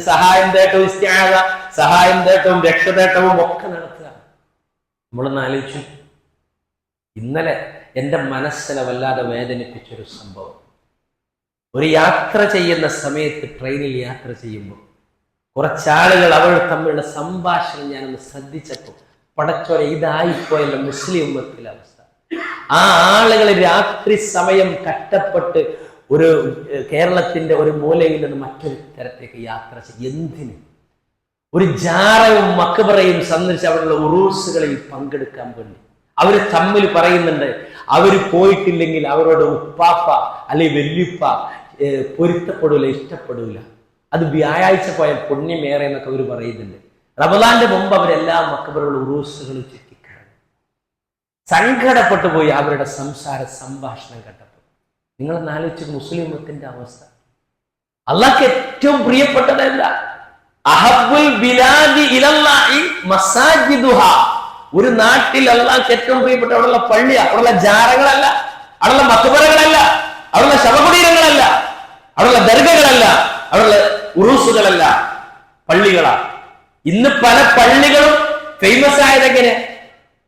സഹായം തേട്ടവും ഇസ്തിആന സഹായം തേട്ടവും രക്ഷതേട്ടവും ഒക്കെ നടത്തുക. നമ്മളൊന്ന് ആലോചിച്ചു. ഇന്നലെ എന്റെ മനസ്സിനെ വല്ലാതെ വേദനിപ്പിച്ചൊരു സംഭവം. ഒരു യാത്ര ചെയ്യുന്ന സമയത്ത്, ട്രെയിനിൽ യാത്ര ചെയ്യുമ്പോൾ കുറച്ചാളുകൾ അവർ തമ്മിലുള്ള സംഭാഷണം ഞാനൊന്ന് ശ്രദ്ധിച്ചപ്പോൾ പടച്ചോരെ, ഇതായിപ്പോയല്ലോ മുസ്ലിം ഉമ്മത്തിലെ അവസ്ഥ. ആ ആളുകൾ രാത്രി സമയം കഷ്ടപ്പെട്ട് ഒരു കേരളത്തിന്റെ ഒരു മൂലയിൽ നിന്ന് മറ്റൊരു തരത്തേക്ക് യാത്ര ചെയ്യും. എന്തിന്? ഒരു ജാറയും മക്ബറയും സന്ദർശിച്ച് അവിടെയുള്ള ഉറൂസുകളിൽ പങ്കെടുക്കാൻ വേണ്ടി. അവര് തമ്മിൽ പറയുന്നുണ്ട്, അവര് പോയിട്ടില്ലെങ്കിൽ അവരോട് ഉപ്പാപ്പ അല്ലെങ്കിൽ വല്യുപ്പ പൊരുത്തപ്പെടൂല, ഇഷ്ടപ്പെടൂല. അത് വ്യാഴാഴ്ച പോയ പുണ്യമേറെ എന്നൊക്കെ അവർ പറയുന്നുണ്ട്. റമദാന്റെ മുമ്പ് അവരെല്ലാ മക്ബറയുള്ള ഉറൂസുകൾ ചുറ്റിക്കാണ്. സങ്കടപ്പെട്ടു പോയി അവരുടെ സംഭാഷണം കേട്ടപ്പോൾ. നിങ്ങളൊന്ന് ആലോചിച്ച് മുസ്ലിം ഉമ്മത്തിന്റെ അവസ്ഥ. അള്ളാഹ്ക്ക് ഏറ്റവും പ്രിയപ്പെട്ടതല്ല, അഹബ്ബുൽ ബിലാദി ഇലല്ലാഹി മസാജിദുഹാ. ഒരു നാട്ടിൽ അള്ളാഹ്ക്ക് ഏറ്റവും പ്രിയപ്പെട്ട അവിടെയുള്ള പള്ളിയാ, അവിടെയുള്ള ജാറകളല്ല, അവിടെയുള്ള മക്ബറകളല്ല, അവിടെയുള്ള ശവകുടീരങ്ങളല്ല, അവിടെയുള്ള ദർഗകളല്ല, അവിടെയുള്ള ഉറൂസുകളല്ല, പള്ളികളാ. ഇന്ന് പല പള്ളികളും ഫേമസ് ആയതെങ്ങനെ?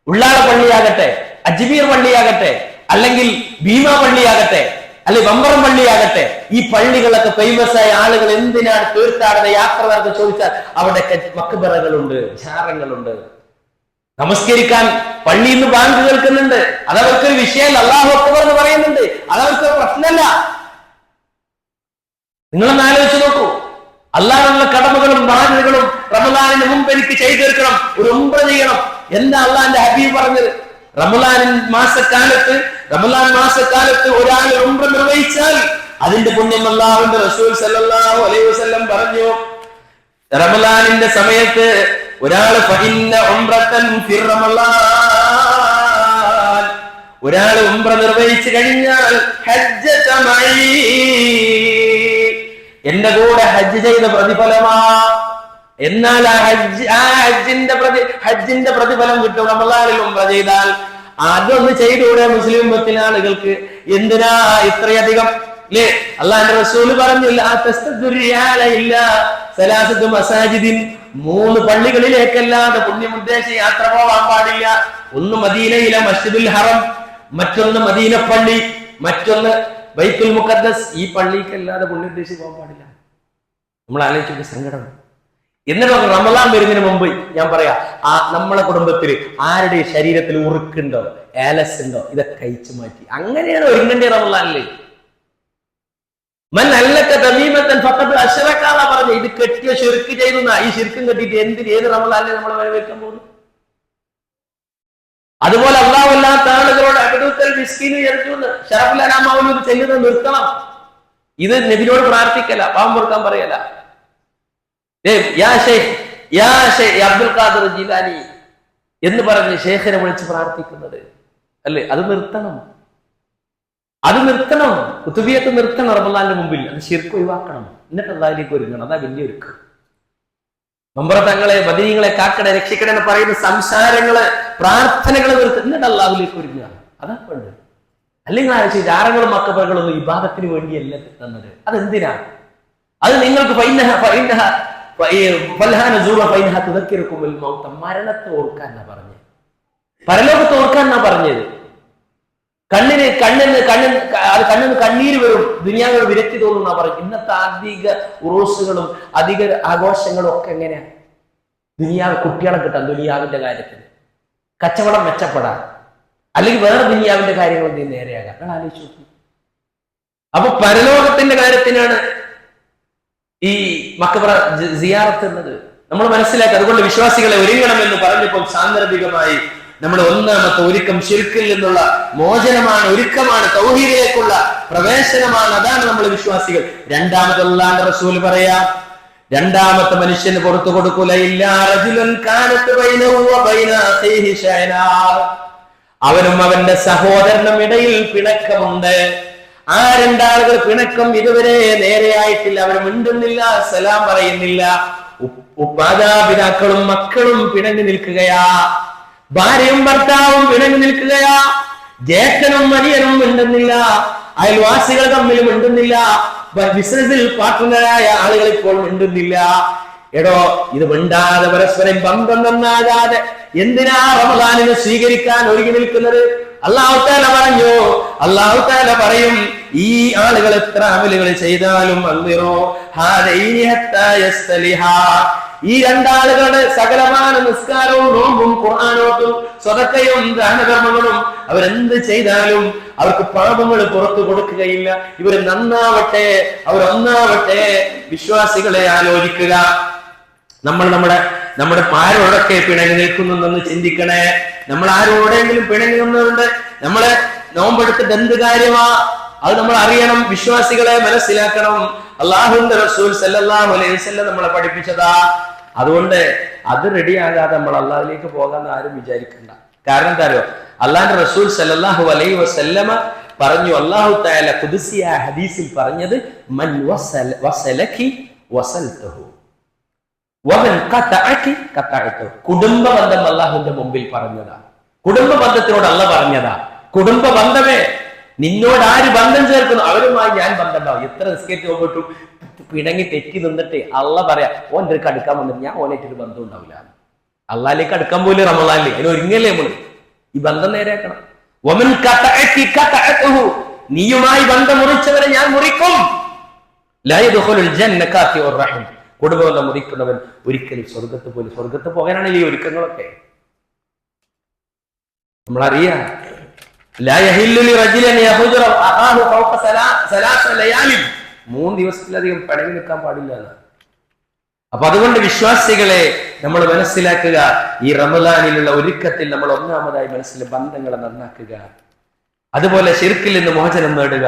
ഉള്ളാള പള്ളിയാകട്ടെ, അജ്മീർ പള്ളിയാകട്ടെ, അല്ലെങ്കിൽ ഭീമ പള്ളിയാകട്ടെ, അല്ലെങ്കിൽ വമ്പറം പള്ളിയാകട്ടെ, ഈ പള്ളികളൊക്കെ ഫേമസ് ആയ ആളുകൾ എന്തിനാണ് തീർത്ഥാടന യാത്ര നടത്തി ചോദിച്ചാൽ അവിടെ മക്ബറകളുണ്ട്, ജാറങ്ങളുണ്ട്. നമസ്കരിക്കാൻ പള്ളിയിൽ നിന്ന് ബാങ്ക് കേൾക്കുന്നുണ്ട്, അതവർക്കൊരു വിഷയമല്ല. അല്ലാഹു അക്ബർ എന്ന് പറയുന്നുണ്ട്, അതവർക്കൊരു പ്രശ്നമല്ല. നിങ്ങളൊന്ന് ആലോചിച്ച് നോക്കൂ. അല്ലാഹുള്ള കടമകളും ബാധ്യതകളും റമദാനിന് മുമ്പ് എനിക്ക് ചെയ്തു തീർക്കണം, ഒരു ഉംറ ചെയ്യണം. എന്താ അള്ളാന്റെ ഹബീബ് പറഞ്ഞത്? റമദാൻ മാസക്കാലത്ത് ഒരാൾ ഉംറ നിർവഹിച്ചാൽ അതിന്റെ പുണ്യം അല്ലാഹുവിന്റെ റസൂൽ സല്ലല്ലാഹു അലൈഹി വസല്ലം പറഞ്ഞു, റമദാനിന്റെ സമയത്ത് ഒരാൾ ഒരാൾ ഉംറ നിർവഹിച്ചു കഴിഞ്ഞാൽ എന്റെ കൂടെ ഹജ്ജ് ചെയ്ത പ്രതിഫലമാ. എന്നാൽ ഹജ്ജിന്റെ പ്രതിഫലം കിട്ടും റമദാനിൽ ഉംറ ചെയ്താൽ. അതൊന്ന് ചെയ്തൂടെ മുസ്ലിം ഉമ്മത്തിലെ ആളുകൾക്ക്? എന്തിനാ ഇത്രയധികം? അല്ലേ? അള്ളാഹുവിന്റെ റസൂൽ പറഞ്ഞില്ല, 3 പള്ളികളിലേക്കല്ലാതെ പുണ്യമുദ്ദേശ യാത്ര പോകാൻ പാടില്ല. ഒന്ന് മദീനയിലെ മസ്ജിദുൽ ഹറം, മറ്റൊന്ന് മദീന പള്ളി, മറ്റൊന്ന് ബൈത്തുൽ മുഖദ്ദസ്. ഈ പള്ളിക്കല്ലാതെ പുണ്യോദ്ദേശി പോകാൻ പാടില്ല. നമ്മൾ ആലോചിച്ച സങ്കടം. എന്നിട്ട് റമദാൻ വരുന്നതിന് മുമ്പ് ഞാൻ പറയാ, നമ്മളെ കുടുംബത്തിൽ ആരുടെ ശരീരത്തിൽ ഉറുക്കുണ്ടോ, ഏലസ് ഉണ്ടോ, ഇതൊക്കെ കഴിച്ചു മാറ്റി. അങ്ങനെയാണ് ഒരുങ്ങണ്ടേ റമദാനില്. പറഞ്ഞ ഇത് കെട്ടിയ ശിർക്ക് ചെയ്തു. ഈ ശിർക്കും കെട്ടിയിട്ട് ഏത് റമദാനിലെ നമ്മൾ വരവേൽക്കാൻ പോകുന്നു? അതുപോലെ അല്ലാഹുവല്ലാത്ത ആളുകളോട് അബ്ദുൽ മിസ്കീന് ഷറഫുൽ അനാം മൗലൂദ് ചെല്ലുന്നത് നിർത്തണം. ഇത് നബിയോട് പ്രാർത്ഥിക്കല, പാവം പൊറുക്കാൻ പറയല. അബ്ദുൽ ഖാദിർ ജീലാനി എന്ന് പറഞ്ഞ് ഷേഖിനെ വിളിച്ച് പ്രാർത്ഥിക്കുന്നത് അല്ലേ? അത് നിർത്തണം, അത് നിർത്തണം. കുത്തുബിയത്ത് നിർത്തണം റമദാന്റെ മുമ്പിൽ. അത് ശിർക്ക് ഒഴിവാക്കണം, എന്നിട്ട് അല്ലാഹുവിലേക്ക് ഒരുങ്ങണം. അതാ വലിയ ഒരുക്കം. മമ്പറ തങ്ങളെ, ബദരീങ്ങളെ കാക്കണേ, രക്ഷിക്കണേ എന്ന് പറയുന്ന സംസാരങ്ങള്, പ്രാർത്ഥനകള് നിർത്തി എന്നിട്ട് അല്ലാഹുവിലേക്ക് ഒരുങ്ങുക. അതാ വേണ്ടത്. അല്ലെങ്കിൽ ആഴ്ച ജാറങ്ങളും മക്കബറകളൊന്നും ഇബാദത്തിന് വേണ്ടിയല്ല തന്നത്. അതെന്തിനാ? അത് നിങ്ങൾക്ക് മരണത്തെ ഓർക്കാൻ എന്നാ പറഞ്ഞത്, പരലോകത്ത് ഓർക്കാൻ എന്നാ പറഞ്ഞത്. കണ്ണിന് കണ്ണീര് വരും, ദുനിയാവിനോട് വിരക്തി തോന്നുന്ന പറയും. ഇന്നത്തെ അധിക ഉറൂസുകളും അധിക ആഘോഷങ്ങളും ഒക്കെ എങ്ങനെയാണ്? ദുനിയാവ് കുട്ടികളെ കിട്ടാൻ, ദുനിയാവിന്റെ കാര്യത്തിൽ കച്ചവടം മെച്ചപ്പെടാൻ, അല്ലെങ്കിൽ വേറെ ദുനിയാവിന്റെ കാര്യങ്ങൾ നേരെയാകാൻ. നിങ്ങൾ ആലോചിച്ചു. അപ്പൊ പരലോകത്തിന്റെ കാര്യത്തിനാണ് ഈ മഖബറ സിയാറത്ത് എന്നത് നമ്മൾ മനസ്സിലാക്കുക. അതുകൊണ്ട് വിശ്വാസികളെ ഒരുങ്ങണമെന്ന് പറഞ്ഞപ്പോൾ സാന്ദർഭികമായി നമ്മുടെ ഒന്നാമത്തെ ഒരുക്കം ശിർക്കിൽ നിന്നുള്ള മോചനമാണ്, ഒരുക്കമാണ്, തൗഹീദിലേക്കുള്ള പ്രവേശനമാണ്. അതാണ് നമ്മൾ വിശ്വാസികൾ. രണ്ടാമത്തെ അല്ലാഹുവിന്റെ റസൂൽ പറയാം, രണ്ടാമത്തെ മനുഷ്യന് പുറത്തു കൊടുക്കൂല അവനും അവന്റെ സഹോദരനും ഇടയിൽ പിണക്കമുണ്ട്. ആ രണ്ടാളുകൾ പിണക്കം ഇതുവരെ നേരെയായിട്ടില്ല. അവർ മിണ്ടുന്നില്ല, സലാം പറയുന്നില്ല. മാതാപിതാക്കളും മക്കളും പിണങ്ങി നിൽക്കുകയാ, ഭാര്യയും ഭർത്താവും പിണങ്ങി നിൽക്കുകയാ, ജ്യേഷ്ഠനും അനിയനും മിണ്ടുന്നില്ല, അയൽവാസികൾ തമ്മിൽ മിണ്ടുന്നില്ല, ബിസിനസിൽ പാർട്ട്ണറായ ആളുകൾ ഇപ്പോൾ മിണ്ടുന്നില്ല. എടോ, ഇത് മിണ്ടാതെ പരസ്പരം ബന്ധം നന്നാകാതെ എന്തിനാ റമദാനിനെ സ്വീകരിക്കാൻ ഒരുങ്ങി നിൽക്കുന്നത്? അല്ലാഹു തആല പറഞ്ഞു, അല്ലാഹു തആല പറയും, ഈ ആളുകൾ എത്ര അമലുകൾ ചെയ്താലും ഈ രണ്ടാളുകളുടെ സകലമായ നിസ്കാരവും നോമ്പും ഖുർആനോത്തും സ്വതക്കയും ദാനധർമ്മങ്ങളും അവരെന്ത് ചെയ്താലും അവർക്ക് പാപങ്ങൾ പുറത്തു കൊടുക്കുകയില്ല. ഇവർ നന്നാവട്ടെ, അവരൊന്നാവട്ടെ. വിശ്വാസികളെ ആലോചിക്കുക. നമ്മൾ നമ്മുടെ ആരോടൊക്കെ പിണങ്ങി നിൽക്കുന്നെന്ന് ചിന്തിക്കണേ. നമ്മൾ ആരോടെങ്കിലും പിണങ്ങി നിന്നുകൊണ്ട് നമ്മളെ നോമ്പെടുത്തിട്ട് എന്ത് കാര്യമാ അത് നമ്മൾ അറിയണം. വിശ്വാസികളെ മനസ്സിലാക്കണം. അല്ലാഹുവിന്റെ റസൂൽ സല്ലല്ലാഹു അലൈഹി വസല്ലം നമ്മളെ പഠിപ്പിച്ചതാ. അതുകൊണ്ട് അത് റെഡിയാകാതെ നമ്മൾ അള്ളാഹിലേക്ക് പോകാന്ന് ആരും വിചാരിക്കണ്ട. കാരണം എന്താ അറിയോ? അള്ളാഹുവിന്റെ റസൂൽ സല്ലല്ലാഹു അലൈഹി വസല്ലമ പറഞ്ഞു, അല്ലാഹു തആല ഖുദ്സിയ ഹദീസിൽ പറഞ്ഞത്, മൻ വസലകി വസൽതഹു വമൻ ഖതഅകി ഖതഅതു. കുടുംബ ബന്ധം അള്ളാഹുവിന്റെ മുമ്പിൽ പറഞ്ഞതാ. കുടുംബ ബന്ധത്തിനോട് അള്ളാഹ് പറഞ്ഞതാ, കുടുംബ ബന്ധമേ, നിന്നോട് ആര് ബന്ധം ചേർക്കുന്നു അവരുമായി ഞാൻ ബന്ധം ഉണ്ടാവും. എത്ര നിസ്കരിച്ച് പോയിട്ടും പിണങ്ങി തെറ്റി നിന്നിട്ട് അള്ളാഹ് പറയാ, ഓൻ്റെ അടുക്ക് അടുക്കാൻ വന്നിട്ട് ഞാൻ ഓനായിട്ടൊരു ബന്ധം ഉണ്ടാവില്ല. അള്ളാഹിലേക്ക് അടുക്കാൻ പോലും റമളാനിൽ അതിന് ഒരുങ്ങല്ലേ നമ്മള്. ഈ ബന്ധം നേരെയാക്കണം. വമൻ ഖതഅകി ഖതഅതുഹു, നീയുമായി ബന്ധം മുറിച്ചവരെ ഞാൻ മുറിക്കും. ലാ യദ്ഖുലുൽ ജന്ന ഖാതിഉർ റഹിം, കുടുംബബന്ധം മുറിക്കുന്നവൻ ഒരിക്കലും സ്വർഗത്ത് പോകാനാണ് ഈ ഒരുക്കങ്ങളൊക്കെ. നമ്മളറിയാം, ലാ യഹില്ലു ലിറജുലിൻ യഹുജറ അഖാഹു ഫൗഖ സലാസ ലയാലിൻ, 3 ദിവസത്തിലധികം പടങ്ങി നിൽക്കാൻ പാടില്ല എന്ന്. അപ്പൊ അതുകൊണ്ട് വിശ്വാസികളെ നമ്മൾ മനസ്സിലാക്കുക, ഈ റമളാനിലുള്ള ഒരുക്കത്തിൽ നമ്മൾ ഒന്നാമതായി മനസ്സിലെ ബന്ധങ്ങളെ നന്നാക്കുക, അതുപോലെ ശിർക്കിൽ നിന്ന് മോചനം നേടുക.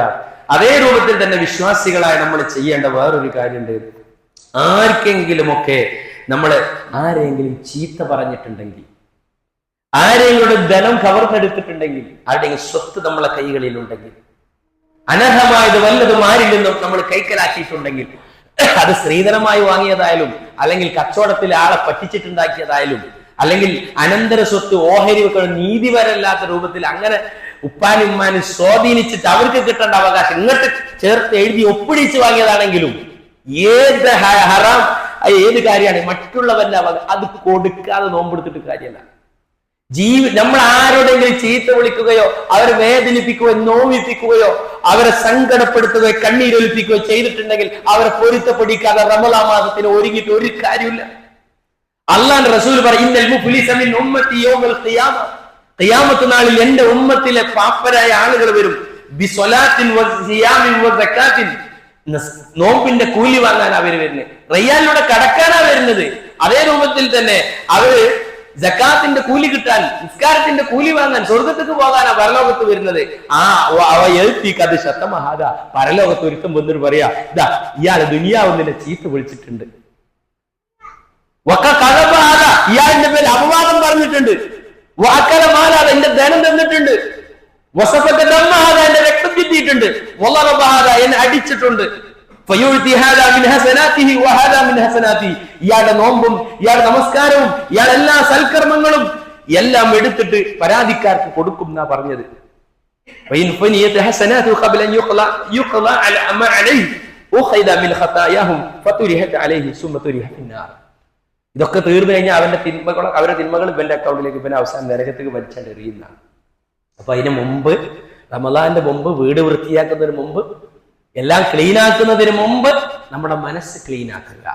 അതേ രൂപത്തിൽ തന്നെ വിശ്വാസികളായി നമ്മൾ ചെയ്യേണ്ട വേറൊരു കാര്യമുണ്ട്. ആർക്കെങ്കിലുമൊക്കെ നമ്മൾ ആരെങ്കിലും ചീത്ത പറഞ്ഞിട്ടുണ്ടെങ്കിൽ, ആരെങ്കിലും ധനം കവർന്നെടുത്തിട്ടുണ്ടെങ്കിൽ, ആരുടെയെങ്കിലും സ്വത്ത് നമ്മളെ കൈകളിലുണ്ടെങ്കിൽ, അനർഹമായത് വല്ലതും ആരിൽ നിന്നും നമ്മൾ കൈക്കലാക്കിയിട്ടുണ്ടെങ്കിൽ, അത് സ്ത്രീധനമായി വാങ്ങിയതായാലും, അല്ലെങ്കിൽ കച്ചവടത്തിൽ ആളെ പറ്റിച്ചിട്ടുണ്ടാക്കിയതായാലും, അല്ലെങ്കിൽ അനന്തര സ്വത്ത് ഓഹരി വെക്കുന്ന നീതിപരല്ലാത്ത രൂപത്തിൽ അങ്ങനെ ഉപ്പാനും ഉമ്മാനും സ്വാധീനിച്ചിട്ട് അവർക്ക് കിട്ടേണ്ട അവകാശം ഇങ്ങോട്ട് ചേർത്ത് എഴുതി ഒപ്പിടിച്ച് വാങ്ങിയതാണെങ്കിലും, ഏത് ഹറാം ഏത് കാര്യമാണ് മറ്റുള്ളവന്റെ അവകാശം, അത് കൊടുക്കാതെ നോമ്പെടുത്തിട്ട് കാര്യമല്ല. നമ്മൾ ആരോടെങ്കിലും ചീത്ത വിളിക്കുകയോ അവരെ വേദനിപ്പിക്കുകയോ നോവിപ്പിക്കുകയോ അവരെ സങ്കടപ്പെടുത്തുകയോ കണ്ണീരൊലിപ്പിക്കുകയോ ചെയ്തിട്ടുണ്ടെങ്കിൽ അവരെ പൊരുത്തപ്പെടിക്കാതെ റമളാൻ മാസത്തിന് ഒരുങ്ങിയിട്ട് ഒരു കാര്യമില്ല. അള്ളാഹുവിന്റെ റസൂൽ പറയും, ഖിയാമത്ത് നാളിൽ എന്റെ ഉമ്മത്തിലെ പാപ്പരായ ആളുകൾ വരും, നോമ്പിന്റെ കൂലി വാങ്ങാൻ അവര് വരുന്നത്, റയ്യാനിലൂടെ കടക്കാനാ വരുന്നത്. അതേ രൂപത്തിൽ തന്നെ അവര് സക്കാത്തിന്റെ കൂലി കിട്ടാൻ, നിസ്കാരത്തിന്റെ കൂലി വാങ്ങാൻ, സ്വർഗത്തേക്ക് പോകാനാ പരലോകത്ത് വരുന്നത്. അവ എഴുത്തിക്കത് ശതമഹാദ, പരലോകത്ത് ഒരുത്തം വന്നിട്ട് പറയാ, ഇതാ ഇയാള് ദുനിയാവുന്നില്ല ചീത്ത വിളിച്ചിട്ടുണ്ട്, ഇയാളിന്റെ പേര് അപവാദം പറഞ്ഞിട്ടുണ്ട്, വാക്കലമാലാത എന്റെ ധനം തന്നിട്ടുണ്ട്, വസഫത്തെ ദമ്മഹാദ എന്റെ രക്തം കിട്ടിയിട്ടുണ്ട്, വല്ലറബഹാദ എന്നെ അടിച്ചിട്ടുണ്ട്, ഇയാളുടെ നോമ്പും ഇയാളുടെ നമസ്കാരവും ഇയാളുടെ എല്ലാ സൽക്കർമ്മങ്ങളും എല്ലാം എടുത്തിട്ട് പരാതിക്കാർക്ക് കൊടുക്കും എന്നാ പറഞ്ഞത്. ഇതൊക്കെ തീർന്നു കഴിഞ്ഞാൽ അവരുടെ തിന്മകൾ ഇവന്റെ അക്കൗണ്ടിലേക്ക് ഇവന്റെ അവസാനം നരകത്തേക്ക് വലിച്ചാണ്ട് എറിയുന്നതാണ്. അപ്പൊ അതിന് മുമ്പ് റമദാന്റെ മുമ്പ് വീട് വൃത്തിയാക്കുന്നതിന് മുമ്പ്, എല്ലാം ക്ലീനാക്കുന്നതിന് മുമ്പ് നമ്മുടെ മനസ്സ് ക്ലീനാക്കുക,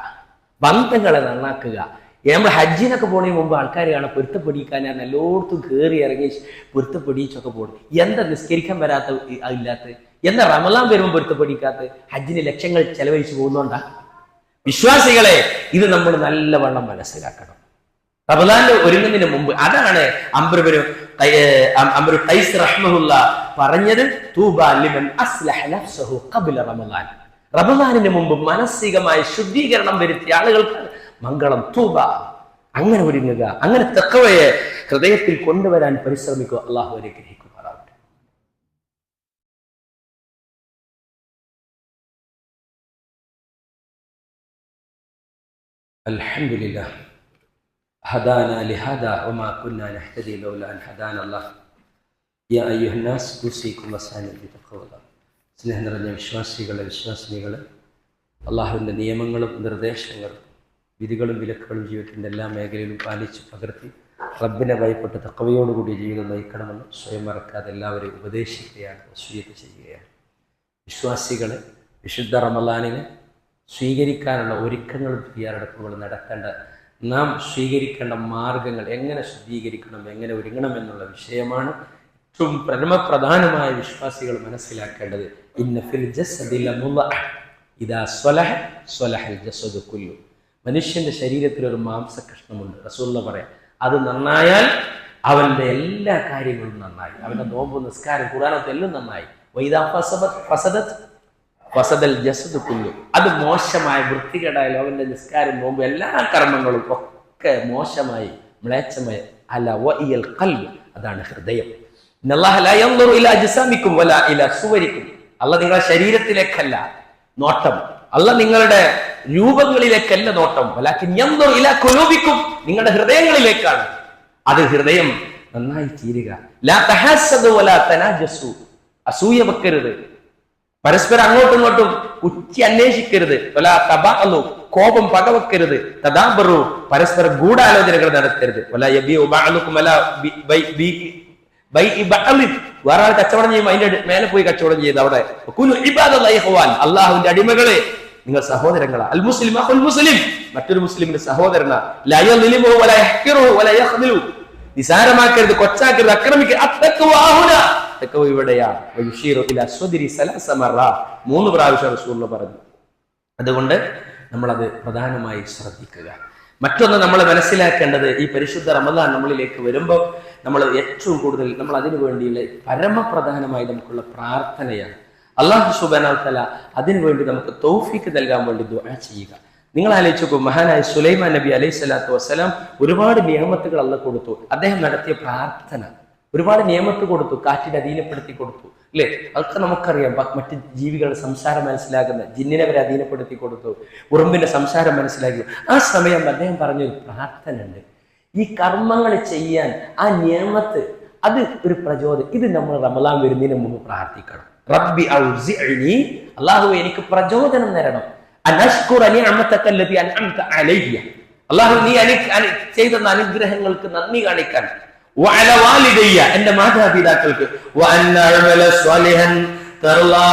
ബന്ധങ്ങളെ നന്നാക്കുക. നമ്മൾ ഹജ്ജിനൊക്കെ പോണതിന് മുമ്പ് ആൾക്കാർ കാണാൻ പൊരുത്തപ്പെടിക്കാൻ എല്ലായിടത്തും കയറി ഇറങ്ങി പൊരുത്തപ്പെടിച്ചൊക്കെ പോകണം. എന്താ നിസ്കരിക്കാൻ വരാത്ത ഇല്ലാത്ത, എന്താ റമദാൻ വരുമ്പോൾ പൊരുത്തപ്പെടിക്കാത്ത? ഹജ്ജിന് ലക്ഷങ്ങൾ ചെലവഴിച്ചു പോകുന്നോണ്ടാ? വിശ്വാസികളെ, ഇത് നമ്മൾ നല്ലവണ്ണം മനസ്സിലാക്കണം. റമദാന്റെ ഒരുങ്ങുന്നതിന് മുമ്പ് അതാണ് അംബ്രു ഖൈസ് റഹ്മഹുല്ല പറഞ്ഞത്, തൂബാ ലിമൻ അസ്ലഹ നഫ്സഹു ഖബ്ല റമദാൻ. റമദാനിന് മുമ്പ് മാനസികമായ ശുദ്ധീകരണം വരുത്തിയ ആളുകൾക്ക് മംഗളം. തൂബ. അങ്ങനെ ഒരുങ്ങുക, അങ്ങനെ തഖ്വയെ ഹൃദയത്തിൽ കൊണ്ടുവരാൻ പരിശ്രമിക്കുക. അല്ലാഹു അനുഗ്രഹിക്കുമാറാവട്ടെ. അൽഹംദുലില്ലാഹ് ഹദാനാ ലിഹാദാ വമാ കുന്നാ നഹ്തദി ലൗലാ അൻ ഹദാനാ അല്ലാഹ് യാ അയ്യുഹന്നാസ് ഉസീകും വസാനി ബിതഖ്വല്ലാഹ്. സ്നേഹം നിറഞ്ഞ വിശ്വാസികളെ, വിശ്വാസിനികളെ, അള്ളാഹുവിൻ്റെ നിയമങ്ങളും നിർദ്ദേശങ്ങളും വിധികളും വിലക്കുകളും ജീവിതത്തിൻ്റെ എല്ലാ മേഖലയിലും പാലിച്ച് പകർത്തി റബ്ബിനെ ഭയപ്പെട്ട് തഖ്വയോടുകൂടി ജീവിതം നയിക്കണമെന്ന് സ്വയം മറക്കാതെ എല്ലാവരെയും ഉപദേശിക്കുകയാണ്, വസിയ്യത്ത് ചെയ്യുകയാണ്. വിശ്വാസികളെ, വിശുദ്ധ റമളാനിനെ സ്വീകരിക്കാനുള്ള ഒരുക്കങ്ങളും തയ്യാറെടുപ്പുകളും നടത്തേണ്ട, നാം സ്വീകരിക്കേണ്ട മാർഗങ്ങൾ, എങ്ങനെ ശുദ്ധീകരിക്കണം, എങ്ങനെ ഒരുങ്ങണം എന്നുള്ള വിഷയമാണ് ഏറ്റവും പരമപ്രധാനമായ വിശ്വാസികൾ മനസ്സിലാക്കേണ്ടത്. ഇന്ന ഫിൽ ജസദി ലമുദ്അ ഇദാ സ്വലഹ സ്വലഹൽ ജസദു കുല്ലു. മനുഷ്യന്റെ ശരീരത്തിൽ ഒരു മാംസകഷ്ണമുണ്ട്. റസൂലുള്ള പറയാം, അത് നന്നായാൽ അവന്റെ എല്ലാ കാര്യങ്ങളും നന്നായി. അവന്റെ നോമ്പ്, നിസ്കാരം, ഖുർആനൊക്കെ എല്ലാം നന്നായി. വൈദാ ഫസദത് ഫസദൽ ജസദു കുല്ലു. അത് മോശമായ, വൃത്തികേടായാലും അവന്റെ നിസ്കാരം, നോമ്പ്, എല്ലാ കർമ്മങ്ങളും ഒക്കെ മോശമായി, മ്ലേച്ഛമായി. അല വഇയൽ ഖൽബ്, അതാണ് ഹൃദയം. ഇന്നല്ലാഹ ലാ യൻദുറു ഇലാ അജ്സാമിക്കും വലാ ഇലാ സുവരിക്കും. അല്ലാഹ് നിങ്ങളുടെ ശരീരത്തിലേക്കല്ല നോട്ടം, അല്ലാഹ് നിങ്ങളുടെ രൂപങ്ങളിലേക്കല്ല നോട്ടം. വലാകിൻ യൻദുറു ഇലാ ഖുലൂബിക്കും, നിങ്ങളുടെ ഹൃദയങ്ങളിലേക്കാണ്. അത് ഹൃദയം നന്നായി തീരുക. ലാ തഹസ്സദു വലാ തനാജസു, അസൂയ വെക്കരുത്, പരസ്പരം അങ്ങോട്ടും ഇങ്ങോട്ടും ഉച്ചി അന്വേഷിക്കരുത്. വലാ തബഅലു, കോപം പകവെക്കരുത്. തദാബറു, പരസ്പരം ഗൂഢാലോചനകൾ നടത്തരുത്. വലാ യബിഉ ബഅലുക്കും വലാ വേറെ ആൾ കച്ചവടം ചെയ്യുമ്പോൾ അതിന്റെ മേലെ പോയി കച്ചവടം ചെയ്ത് അവിടെ അള്ളാഹുവിന്റെ അടിമകളെ, നിങ്ങൾ സഹോദരങ്ങളാ. അൽ മുസ്ലിം അഖുൽ മുസ്ലിം, മറ്റൊരു മുസ്ലിമിന്റെ സഹോദരനാ. ലാ യളിമു വലാ യഹ്കിറു വലാ യഖ്ദിലു, നിസാരമാക്കരുത്, കൊച്ചാക്കരുത്, അക്രമിക്കരുത്. അത്തഖ്വ ഹുനാ, തഖ്വ ഇവിടെയാണ്. വയുശീറു ഇലാ സ്വദ്രി സലസ മറ, 3 പ്രാവശ്യം റസൂലുള്ളാഹി പറഞ്ഞു. അതുകൊണ്ട് നമ്മളത് പ്രധാനമായി ശ്രദ്ധിക്കുക. മറ്റൊന്ന് നമ്മൾ മനസ്സിലാക്കേണ്ടത്, ഈ പരിശുദ്ധ റമദാൻ നമ്മളിലേക്ക് വരുമ്പോൾ നമ്മൾ ഏറ്റവും കൂടുതൽ നമ്മൾ അതിനു വേണ്ടിയുള്ള പരമപ്രധാനമായി നമുക്കുള്ള പ്രാർത്ഥനയാണ്. അല്ലാഹു സുബ്ഹാനഹു വ തആല അതിനുവേണ്ടി നമുക്ക് തൗഫീഖ് നൽകാൻ വേണ്ടി ദുആ ചെയ്യുക. നിങ്ങൾ ആലോചിച്ചു, മഹാനായ സുലൈമാൻ നബി അലൈഹി സ്വലാത്തു വസ്സലാം ഒരുപാട് നിയമത്തുകൾ അല്ലാഹ് കൊടുത്തു. അദ്ദേഹം നടത്തിയ പ്രാർത്ഥന, ഒരുപാട് നിയമത്ത് കൊടുത്തു, കാറ്റിനെ അധീനപ്പെടുത്തി കൊടുത്തു, അല്ലേ? അതൊക്കെ നമുക്കറിയാം. മറ്റ് ജീവികളുടെ സംസാരം മനസ്സിലാക്കുന്ന ജിന്നിനെ വരെ അധീനപ്പെടുത്തി കൊടുത്തു, ഉറുമ്പിന്റെ സംസാരം മനസ്സിലാക്കി. ആ സമയം അദ്ദേഹം പറഞ്ഞൊരു പ്രാർത്ഥന ഉണ്ട്. ഈ കർമ്മങ്ങൾ ചെയ്യാൻ ആ നിയമത്ത്, അത് ഒരു പ്രചോദനം. ഇത് നമ്മൾ റമളാൻ വരുന്നതിന് മുമ്പ് പ്രാർത്ഥിക്കണം. റബ്ബി ഔസിഇനി, അല്ലാഹുവേ എനിക്ക് പ്രചോദനം തരണം. അനഷ്കുറ നിഅമതക അല്ലതി അൻഅംത അലയ്യ, അല്ലാഹു നീ ചെയ്ത അനുഗ്രഹങ്ങൾക്ക് നന്ദി കാണിക്കാൻ. വഅല വാലിദയ്യ, എന്റെ മാതാപിതാക്കൾക്ക്. വഅന്ന അഅമല സ്വാലിഹൻ തർലാ,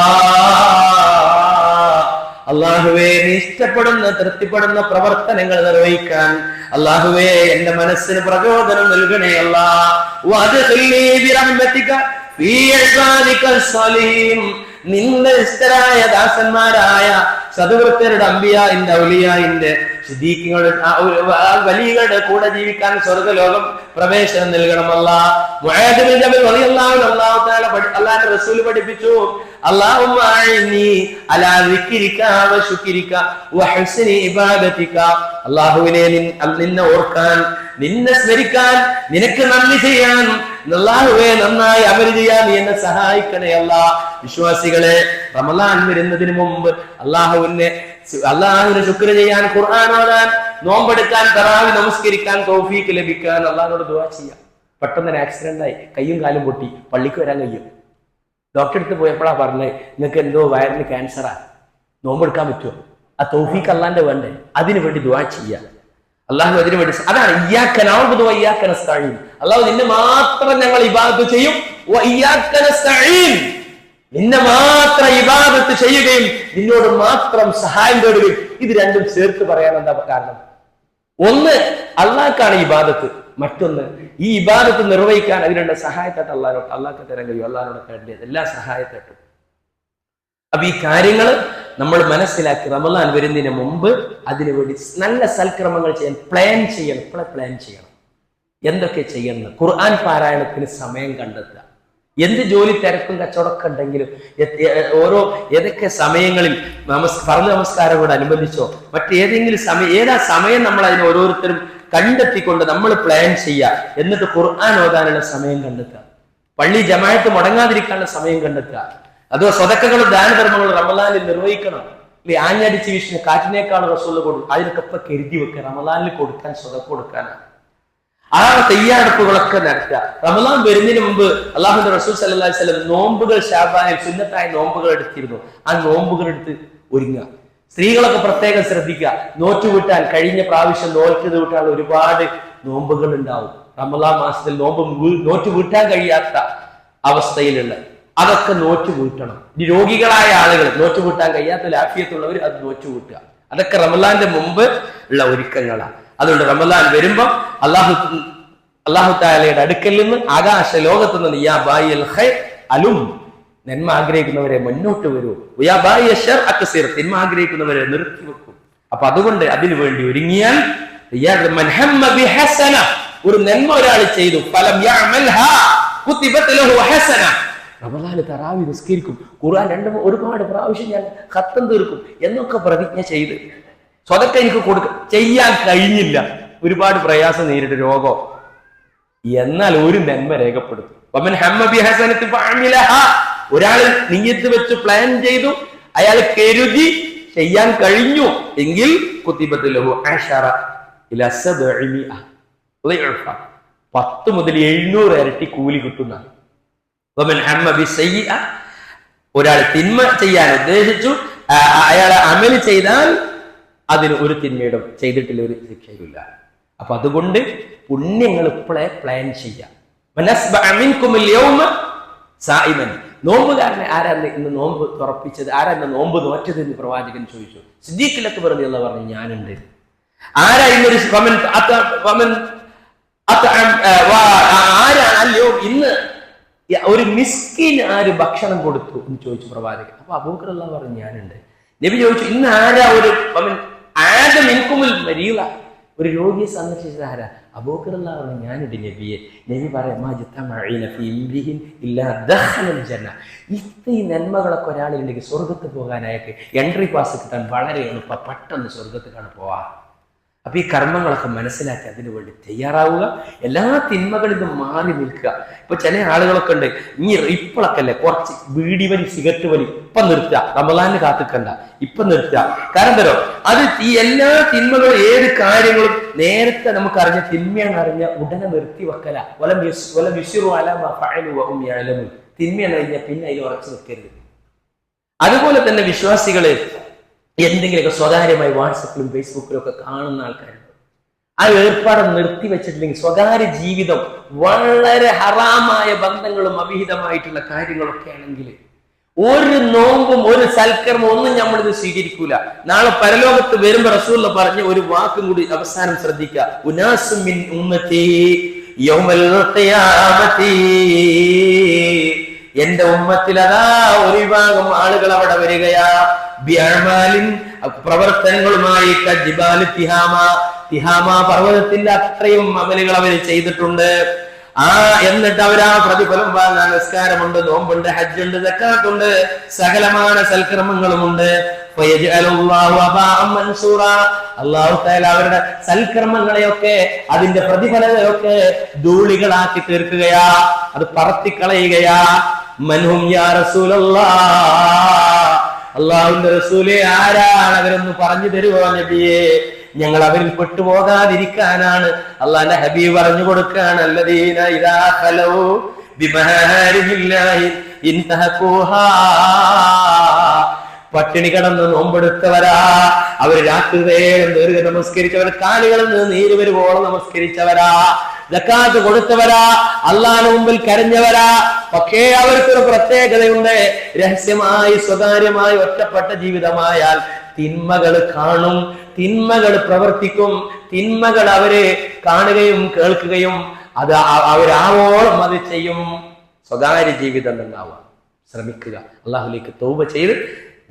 അല്ലാഹുവേ നീ ഇഷ്ടപ്പെടുന്ന, തൃപ്തിപ്പെടുന്ന പ്രവർത്തനങ്ങൾ നിർവഹിക്കാൻ അല്ലാഹുവേ എന്റെ മനസ്സിന് പ്രചോദനം നൽകണേ അല്ലാഹ്. വഅദ്ഖിൽനി ബിറഹ്മതിക ഫീ ഇബാദികൽ സ്വാലിഹീൻ, നിന്റെ ഇഷ്ടരായ ദാസന്മാരായ സദ്വൃത്തരുടെ, അംബിയാഇന്റെ, ഔലിയാഇന്റെ, സിദ്ദീഖുകളുടെ, വലിയകളുടെ കൂടെ ജീവിക്കാൻ സ്വർഗ്ഗലോകം പ്രവേശനം നൽകണം അല്ലാഹ്. മുആദ് ബിൻ ജബൽ റളിയല്ലാഹു തആല അല്ലാഹുവിന്റെ റസൂൽ പഠിപ്പിച്ചു, അല്ലാഹുമ്മ അഇനി അലാ ദിക്രിക വ ശുക്രിക വ ഹുസ്നി ഇബാദതിക, അല്ലാഹുവിനെ നിന്നെ ഓർക്കാൻ, നിന്നെ സ്മരിക്കാൻ, നിനക്ക് നന്ദി ചെയ്യാൻ, അല്ലാഹുവേ നന്നായി അമൽ ചെയ്യാൻ നീ എന്നെ സഹായിക്കണേ അല്ലാഹ്. വിശ്വാസികളെ, റമളാൻ വരുന്നതിന് മുമ്പ് അല്ലാഹുവിനെ ശുക്ർ ചെയ്യാൻ, ഖുർആൻ ഓതാൻ, നോമ്പെടുക്കാൻ, തറാവി നമസ്കരിക്കാൻ തൗഫീഖ് ലഭിക്കാൻ അല്ലാഹുവോട് ദുആ ചെയ്യാം. പെട്ടെന്ന് ആക്സിഡന്റ് ആയി, കയ്യും കാലും പൊട്ടി, പള്ളിക്ക് വരാൻ കഴിയും. ഡോക്ടറെ അടുത്ത് പോയപ്പോഴാ പറഞ്ഞത്, നിങ്ങൾക്ക് എന്തോ വയറിന് ക്യാൻസറാ, നോമ്പെടുക്കാൻ പറ്റുമോ? ആ തൗഫീഖ് അല്ലാന്റെ വേണ്ടേ? അതിനു വേണ്ടി ദുആ ചെയ്യാം. അല്ലാഹു അതിനു വേണ്ടി, അതാണ് ഇയ്യാക നഅ്ബുദു വ ഇയ്യാക നസ്തഈൻ. അല്ലാഹു നിന്നെ മാത്രം ഞങ്ങൾ ഇബാദത്ത് ചെയ്യും, വഇയ്യാക നസ്തഈൻ, നിന്നെ മാത്രം ഇബാദത്ത് ചെയ്യുകയും നിന്നോട് മാത്രം സഹായം തേടുകയും. ഇത് രണ്ടും ചേർത്ത് പറയാൻ എന്താ കാരണം? ഒന്ന് അള്ളാഹ്ക്കാണ് ഇബാദത്ത്, മറ്റൊന്ന് ഈ ഇബാദത്ത് നിർവഹിക്കാൻ അതിനുള്ള സഹായത്തായിട്ട് അള്ളാഹ്ക്ക് തരാൻ കഴിയും. അള്ളാഹിനോട് തേടിയത് എല്ലാ സഹായത്തായിട്ടും. അപ്പൊ ഈ കാര്യങ്ങൾ നമ്മൾ മനസ്സിലാക്കി റമളാൻ വരുന്നതിന് മുമ്പ് അതിനുവേണ്ടി നല്ല സൽക്രമങ്ങൾ ചെയ്യാൻ പ്ലാൻ ചെയ്യണം. ഇപ്പോഴെ പ്ലാൻ ചെയ്യണം എന്തൊക്കെ ചെയ്യുന്നത്. ഖുർആൻ പാരായണത്തിന് സമയം കണ്ടെത്തുക. എന്ത് ജോലി തിരക്കും കച്ചവടമൊക്കെ ഉണ്ടെങ്കിലും ഏതൊക്കെ സമയങ്ങളിൽ ഫർദ് നമസ്കാരങ്ങളോട് അനുബന്ധിച്ചോ മറ്റേതെങ്കിലും ഏതാ സമയം നമ്മൾ അതിന് ഓരോരുത്തരും കണ്ടെത്തിക്കൊണ്ട് നമ്മൾ പ്ലാൻ ചെയ്യുക. എന്നിട്ട് ഖുർആൻ ഓതാനുള്ള സമയം കണ്ടെത്തുക. പള്ളി ജമാഅത്ത് മുടങ്ങാതിരിക്കാനുള്ള സമയം കണ്ടെത്തുക. അതോ സ്വതക്കകളും ദാനധർമ്മങ്ങളും റമളാനിൽ നിർവഹിക്കണം. ഇല്ലേ, ആഞ്ഞടിച്ച് വീശിന് കാറ്റിനേക്കാൾ റസൂൽ കൊടുക്കും. അതിനൊക്കെ ഇപ്പൊ കരുതി വെക്കുക. റമളാനിൽ കൊടുക്കാൻ സ്വതക്ക കൊടുക്കാനാണ്. ആ തയ്യാറെടുപ്പുകളൊക്കെ നടത്തുക. റമളാൻ വരുന്നതിന് മുമ്പ് അല്ലാഹുവിന്റെ റസൂൽ സല്ലല്ലാഹു അലൈഹി വസല്ലം നോമ്പുകൾ ശഅബാനിൽ സുന്നത്തായ നോമ്പുകൾ എടുത്തിരുന്നു. ആ നോമ്പുകൾ എടുത്ത് ഒരുങ്ങുക. സ്ത്രീകളൊക്കെ പ്രത്യേകം ശ്രദ്ധിക്കുക. നോറ്റുവിട്ടാൽ കഴിഞ്ഞ പ്രാവശ്യം നോറ്റ് വീട്ടാൽ ഒരുപാട് നോമ്പുകൾ ഉണ്ടാവും. റമളാൻ മാസത്തിൽ നോറ്റ് വീട്ടാൻ കഴിയാത്ത അവസ്ഥയിലുള്ള അതൊക്കെ നോറ്റ് വീട്ടണം. ഇനി രോഗികളായ ആളുകൾ നോറ്റ് വീട്ടാൻ കഴിയാത്ത ലാഫിയത്തുള്ളവർ അത് നോറ്റ് വീട്ടുക. അതൊക്കെ റമളാന്റെ മുമ്പ് ഉള്ള ഒരുക്കങ്ങളാണ്. അതുകൊണ്ട് റമളാൻ വരുമ്പം അല്ലാഹു തആലയുടെ അടുക്കൽ നിന്ന് ആകാശ ലോകത്ത് നിന്ന് യാ ബായിൽ ഖൈർ അലും, നന്മ ആഗ്രഹിക്കുന്നവരെ മുന്നോട്ട് വരൂ, യാ ബായി ശർ അക്സിർ, തിന്മ ആഗ്രഹിക്കുന്നവരെ നിർത്തി വെക്കും. അപ്പൊ അതുകൊണ്ട് അതിനു വേണ്ടി ഒരുങ്ങിയാൽ മൻ ഹമ്മ ബിഹസന, ഒരു നന്മ ഒരാൾ ചെയ്തു, ഫലം യഅമൽഹാ കുതിബത് ലഹു ഹസന. റമളാനിൽ തറാവി നിസ്കരിക്കും, ഖുർആൻ ഒരുപാട് പ്രാവശ്യം ഞാൻ ഖത്തം തീർക്കും എന്നൊക്കെ പ്രതിജ്ഞ ചെയ്ത് സ്വതക്ക എനിക്ക് ചെയ്യാൻ കഴിഞ്ഞില്ല, ഒരുപാട് പ്രയാസം നേരിട്ട് രോഗം, എന്നാൽ ഒരു നന്മ രേഖപ്പെടുത്തും. ഒരാൾ നിയ്യത്ത് വെച്ച് പ്ലാൻ ചെയ്തു, അയാൾ കരുതി ചെയ്യാൻ കഴിഞ്ഞു എങ്കിൽ 10 മുതൽ 700 ഇരട്ടി കൂലി കിട്ടുന്ന. ഒരാൾ തിന്മ ചെയ്യാൻ ഉദ്ദേശിച്ചു, അയാൾ അമൽ ചെയ്താൽ അതിന് ഒരു തിന്മയുടെ ചെയ്തിട്ടില്ല, ഒരു ശിക്ഷയില്ല. അപ്പൊ അതുകൊണ്ട് പുണ്യങ്ങൾ ഇപ്പോഴേ പ്ലാൻ ചെയ്യാം. നോമ്പുകാരനെ ആരാണ് ഇന്ന് നോമ്പ് തുറപ്പിച്ചത്, ആരാണ് നോമ്പ് നോറ്റത് എന്ന് പ്രവാചകൻ ചോദിച്ചു. സിദ്ദീഖ് അക്ബർ റളിയല്ലാഹു പറഞ്ഞു, ഞാനുണ്ട്. ആരാ ഇന്നൊരു ആരാണല്ലോ ഇന്ന് ഒരു മിസ്കിൻ ആര് ഭക്ഷണം കൊടുത്തു എന്ന് ചോദിച്ചു പ്രവാചകൻ. അപ്പൊ അബൂബക്കർ റളിയല്ലാഹു പറഞ്ഞു, ഞാനുണ്ട്. നബി ചോദിച്ചു, ഇന്ന് ആരാ ഒരു രോഗിയെ സന്ദർശിച്ചത് ആരാ? അബൂബക്കർ റളിയല്ലാഹു അൻഹു, ഞാനുണ്ട് നബിയെ. നബി പറയാം, ഈ നന്മകളൊക്കെ ഒരാളുണ്ടെങ്കിൽ സ്വർഗത്ത് പോകാൻ അയാൾക്ക് എൻട്രി പാസ് കിട്ടാൻ വളരെ എളുപ്പം, പെട്ടെന്ന് സ്വർഗത്തേക്കാണ് പോവാ. അപ്പൊ ഈ കർമ്മങ്ങളൊക്കെ മനസ്സിലാക്കി അതിനു വേണ്ടി തയ്യാറാവുക. എല്ലാ തിന്മകളിൽ നിന്നും മാറി നിൽക്കുക. ഇപ്പൊ ചില ആളുകളൊക്കെ ഉണ്ട്, ഇപ്പോഴൊക്കെ അല്ലേ കുറച്ച് ബീഡി വലി സിഗരറ്റ് വലി ഇപ്പൊ നിർത്തുക, റമളാനിന് കാത്തിക്കണ്ട, ഇപ്പൊ നിർത്തുക. കാരണം തരോ അത് ഈ എല്ലാ തിന്മകളും ഏത് കാര്യങ്ങളും നേരത്തെ നമുക്ക് അറിഞ്ഞ തിന്മയാണ് അറിഞ്ഞ ഉടനെ നിർത്തി വെക്കല. തിന്മയാണ് കഴിഞ്ഞ പിന്നെ അതിൽ ഉറച്ചു നിൽക്കരുത്. അതുപോലെ തന്നെ വിശ്വാസികളെ എന്തെങ്കിലുമൊക്കെ സ്വകാര്യമായി വാട്സപ്പിലും ഫേസ്ബുക്കിലും ഒക്കെ കാണുന്ന ആൾക്കാരുണ്ട്. ആ ഏർപ്പാട് നിർത്തി വെച്ചിട്ടില്ലെങ്കിൽ സ്വകാര്യ ജീവിതം വളരെ ഹറാമായ ബന്ധങ്ങളും അവിഹിതമായിട്ടുള്ള കാര്യങ്ങളൊക്കെ ആണെങ്കിൽ ഒരു നോമ്പും ഒരു സൽക്കർമ്മം ഒന്നും നമ്മളിത് സ്വീകരിക്കൂല. നാളെ പരലോകത്ത് വരുമ്പോ റസൂൽ പറഞ്ഞ ഒരു വാക്കും കൂടി അവസാനം ശ്രദ്ധിക്കുക. ഉനാസും മിൻ ഉമ്മത്തി യൗമൽ ഖിയാമത്തി, എന്റെ ഉമ്മത്തിൽ അതാ ഒരു വിഭാഗം ആളുകൾ അവിടെ വരികയാ, ബിഅഅമാലിൻ പ്രവർത്തനങ്ങളുമായി, തിഹാമ പർവ്വതത്തിന്റെ അത്രയും അമലുകൾ അവർ ചെയ്തിട്ടുണ്ട്. എന്നിട്ട് അവരാ പ്രതിഫലം വാങ്ങാൻ നിസ്കാരമുണ്ട്, നോമ്പുണ്ട്, ഹജ്ജുണ്ട്, സക്കാത്തുണ്ട്, സകലമായ സൽക്കർമ്മങ്ങളുമുണ്ട്. അല്ലാഹു തആല അവരുടെ സൽക്കർമ്മങ്ങളെയൊക്കെ അതിന്റെ പ്രതിഫലങ്ങളെയൊക്കെ ധൂളികളാക്കി തീർക്കുകയാ, അത് പറത്തിക്കളയുകയാ. മൻഹും യാ റസൂലല്ലാഹ്, അല്ലാഹുവിന്റെ റസൂലേ ആരാണ് അവരൊന്ന് പറഞ്ഞു തരുവോ നബിയേ, ഞങ്ങൾ അവരിൽ പെട്ടുപോകാതിരിക്കാനാണ് അള്ളാന്റെ ഹബീബ് പറഞ്ഞു കൊടുക്കാണ്. അല്ലദീന ഇദാ ഖലൂ ബിമഹാരിമില്ലാഹി ഇൻതഹഖൂഹാ, പട്ടിണി കിടന്ന് നോമ്പെടുത്തവരാ, അവർ രാത്രി നേരം ദീർഘ നമസ്കരിച്ചവർ, കാലുകളിൽ നിന്ന് നീര് വരുവോളം നമസ്കരിച്ചവരാ. സക്കാത്ത് കൊടുത്തവരാ, അള്ളാഹുവിന്റെ മുമ്പിൽ കരഞ്ഞവരാ. പക്ഷേ അവർക്കൊരു പ്രത്യേകതയുണ്ട്. രഹസ്യമായി സ്വകാര്യമായി ഒറ്റപ്പെട്ട ജീവിതമായാൽ തിന്മകൾ കാണും, തിന്മകൾ പ്രവർത്തിക്കും, തിന്മകൾ അവര് കാണുകയും കേൾക്കുകയും അത് അവരാവോളം അത് ചെയ്യും. സ്വകാര്യ ജീവിതം ഉണ്ടാവുക. ശ്രമിക്കുക, അള്ളാഹുലേക്ക് തൗബ ചെയ്ത്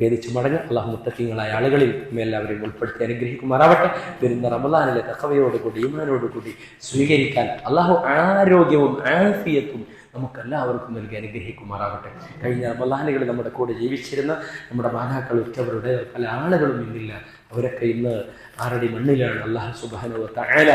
വേദിച്ചു മടങ്ങുക. അള്ളാഹു മുത്തഖീങ്ങളായ ആളുകളിൽ എല്ലാവരെയും ഉൾപ്പെടുത്തി അനുഗ്രഹിക്കുമാറാവട്ടെ. വരുന്ന റമളാനിലെ തഖ്വയോടുകൂടി ഈമാനോടുകൂടി സ്വീകരിക്കാൻ അള്ളാഹു ആരോഗ്യവും ആഫിയത്തും നമുക്കെല്ലാവർക്കും നൽകി അനുഗ്രഹിക്കുമാറാവട്ടെ. കഴിഞ്ഞ റമളാനുകളിൽ നമ്മുടെ കൂടെ ജീവിച്ചിരുന്ന നമ്മുടെ മാതാക്കൾ ഉറ്റവരുടെ പല ആളുകളും ഇന്നില്ല. അവരൊക്കെ ഇന്ന് ആറടി മണ്ണിലാണ്. അള്ളാഹു സുബ്ഹാനഹു വ തആല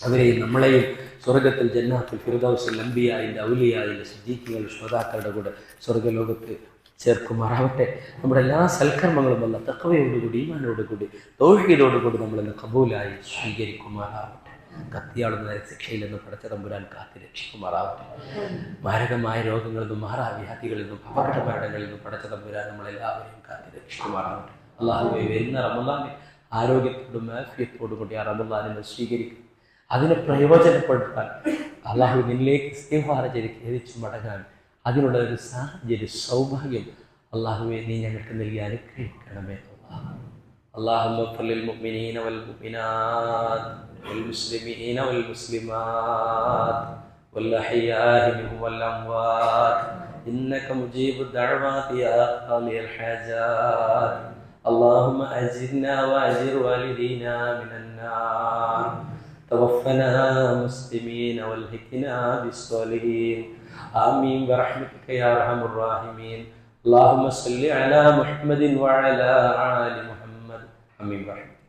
അവരെയും നമ്മളെയും സ്വർഗത്തിൽ ജന്നാത്തുൽ ഫിർദൗസിൽ അംബിയായിന്റെ ഔലിയായിന്റെ സിദ്ദീഖീങ്ങളുടെ ശ്രോതാക്കളുടെ കൂടെ സ്വർഗ്ഗലോകത്ത് ചേർക്കുമാറാവട്ടെ. നമ്മുടെ എല്ലാ സൽക്കർമ്മങ്ങളും അല്ലാഹ് തഖ്വയോടുകൂടി ഈമാനോടുകൂടി തൗഹീദോടുകൂടി നമ്മളിന്ന് കബൂലായി സ്വീകരിക്കുമാറാവട്ടെ. കത്തിയാളുന്ന ശിക്ഷയിൽ നിന്ന് പടച്ച തമ്പുരാൻ കാത്തി രക്ഷിക്കുമാറാവട്ടെ. മാരകമായ രോഗങ്ങളിൽ നിന്നും മാറാവ്യാധികളിൽ നിന്നും അപകട മരണങ്ങളിൽ നിന്നും പടച്ച തമ്പുരാൻ നമ്മളെല്ലാവരെയും കാത്തി രക്ഷിക്കുമാറാവട്ടെ. അള്ളാഹുവേ, വരുന്ന റമളാനിൽ ആരോഗ്യത്തോടും ആഫിയത്തോടും കൂടി ആ റമളാനിനെ സ്വീകരിക്കും. അതിനെ പ്രയോജനപ്പെടുത്താൻ അള്ളാഹു നിന്നിലേക്ക് ഇസ്തിഗ്ഫാർ ചെയ്ത് ഖേദിച്ചു മടങ്ങാൻ അതിനുള്ള ഒരു സാഹചര്യം സൗഭാഗ്യം അള്ളാഹുവെ നീ ഞങ്ങൾക്ക് നൽകി അനുഗ്രഹിക്കണമേ. اللهم اغفر للمؤمنين والمؤمنات والمسلمين والمسلمات والأحياء منهم والأموات إنك مجيب الدعوات يا قاضي الحاجات. اللهم أجرنا وأجر والدينا من النار. توفنا مسلمين والحقنا بالصالحين. آمين برحمتك يا أرحم الراحمين. اللهم صل على محمد وعلى آل محمد. آمين برحمتك.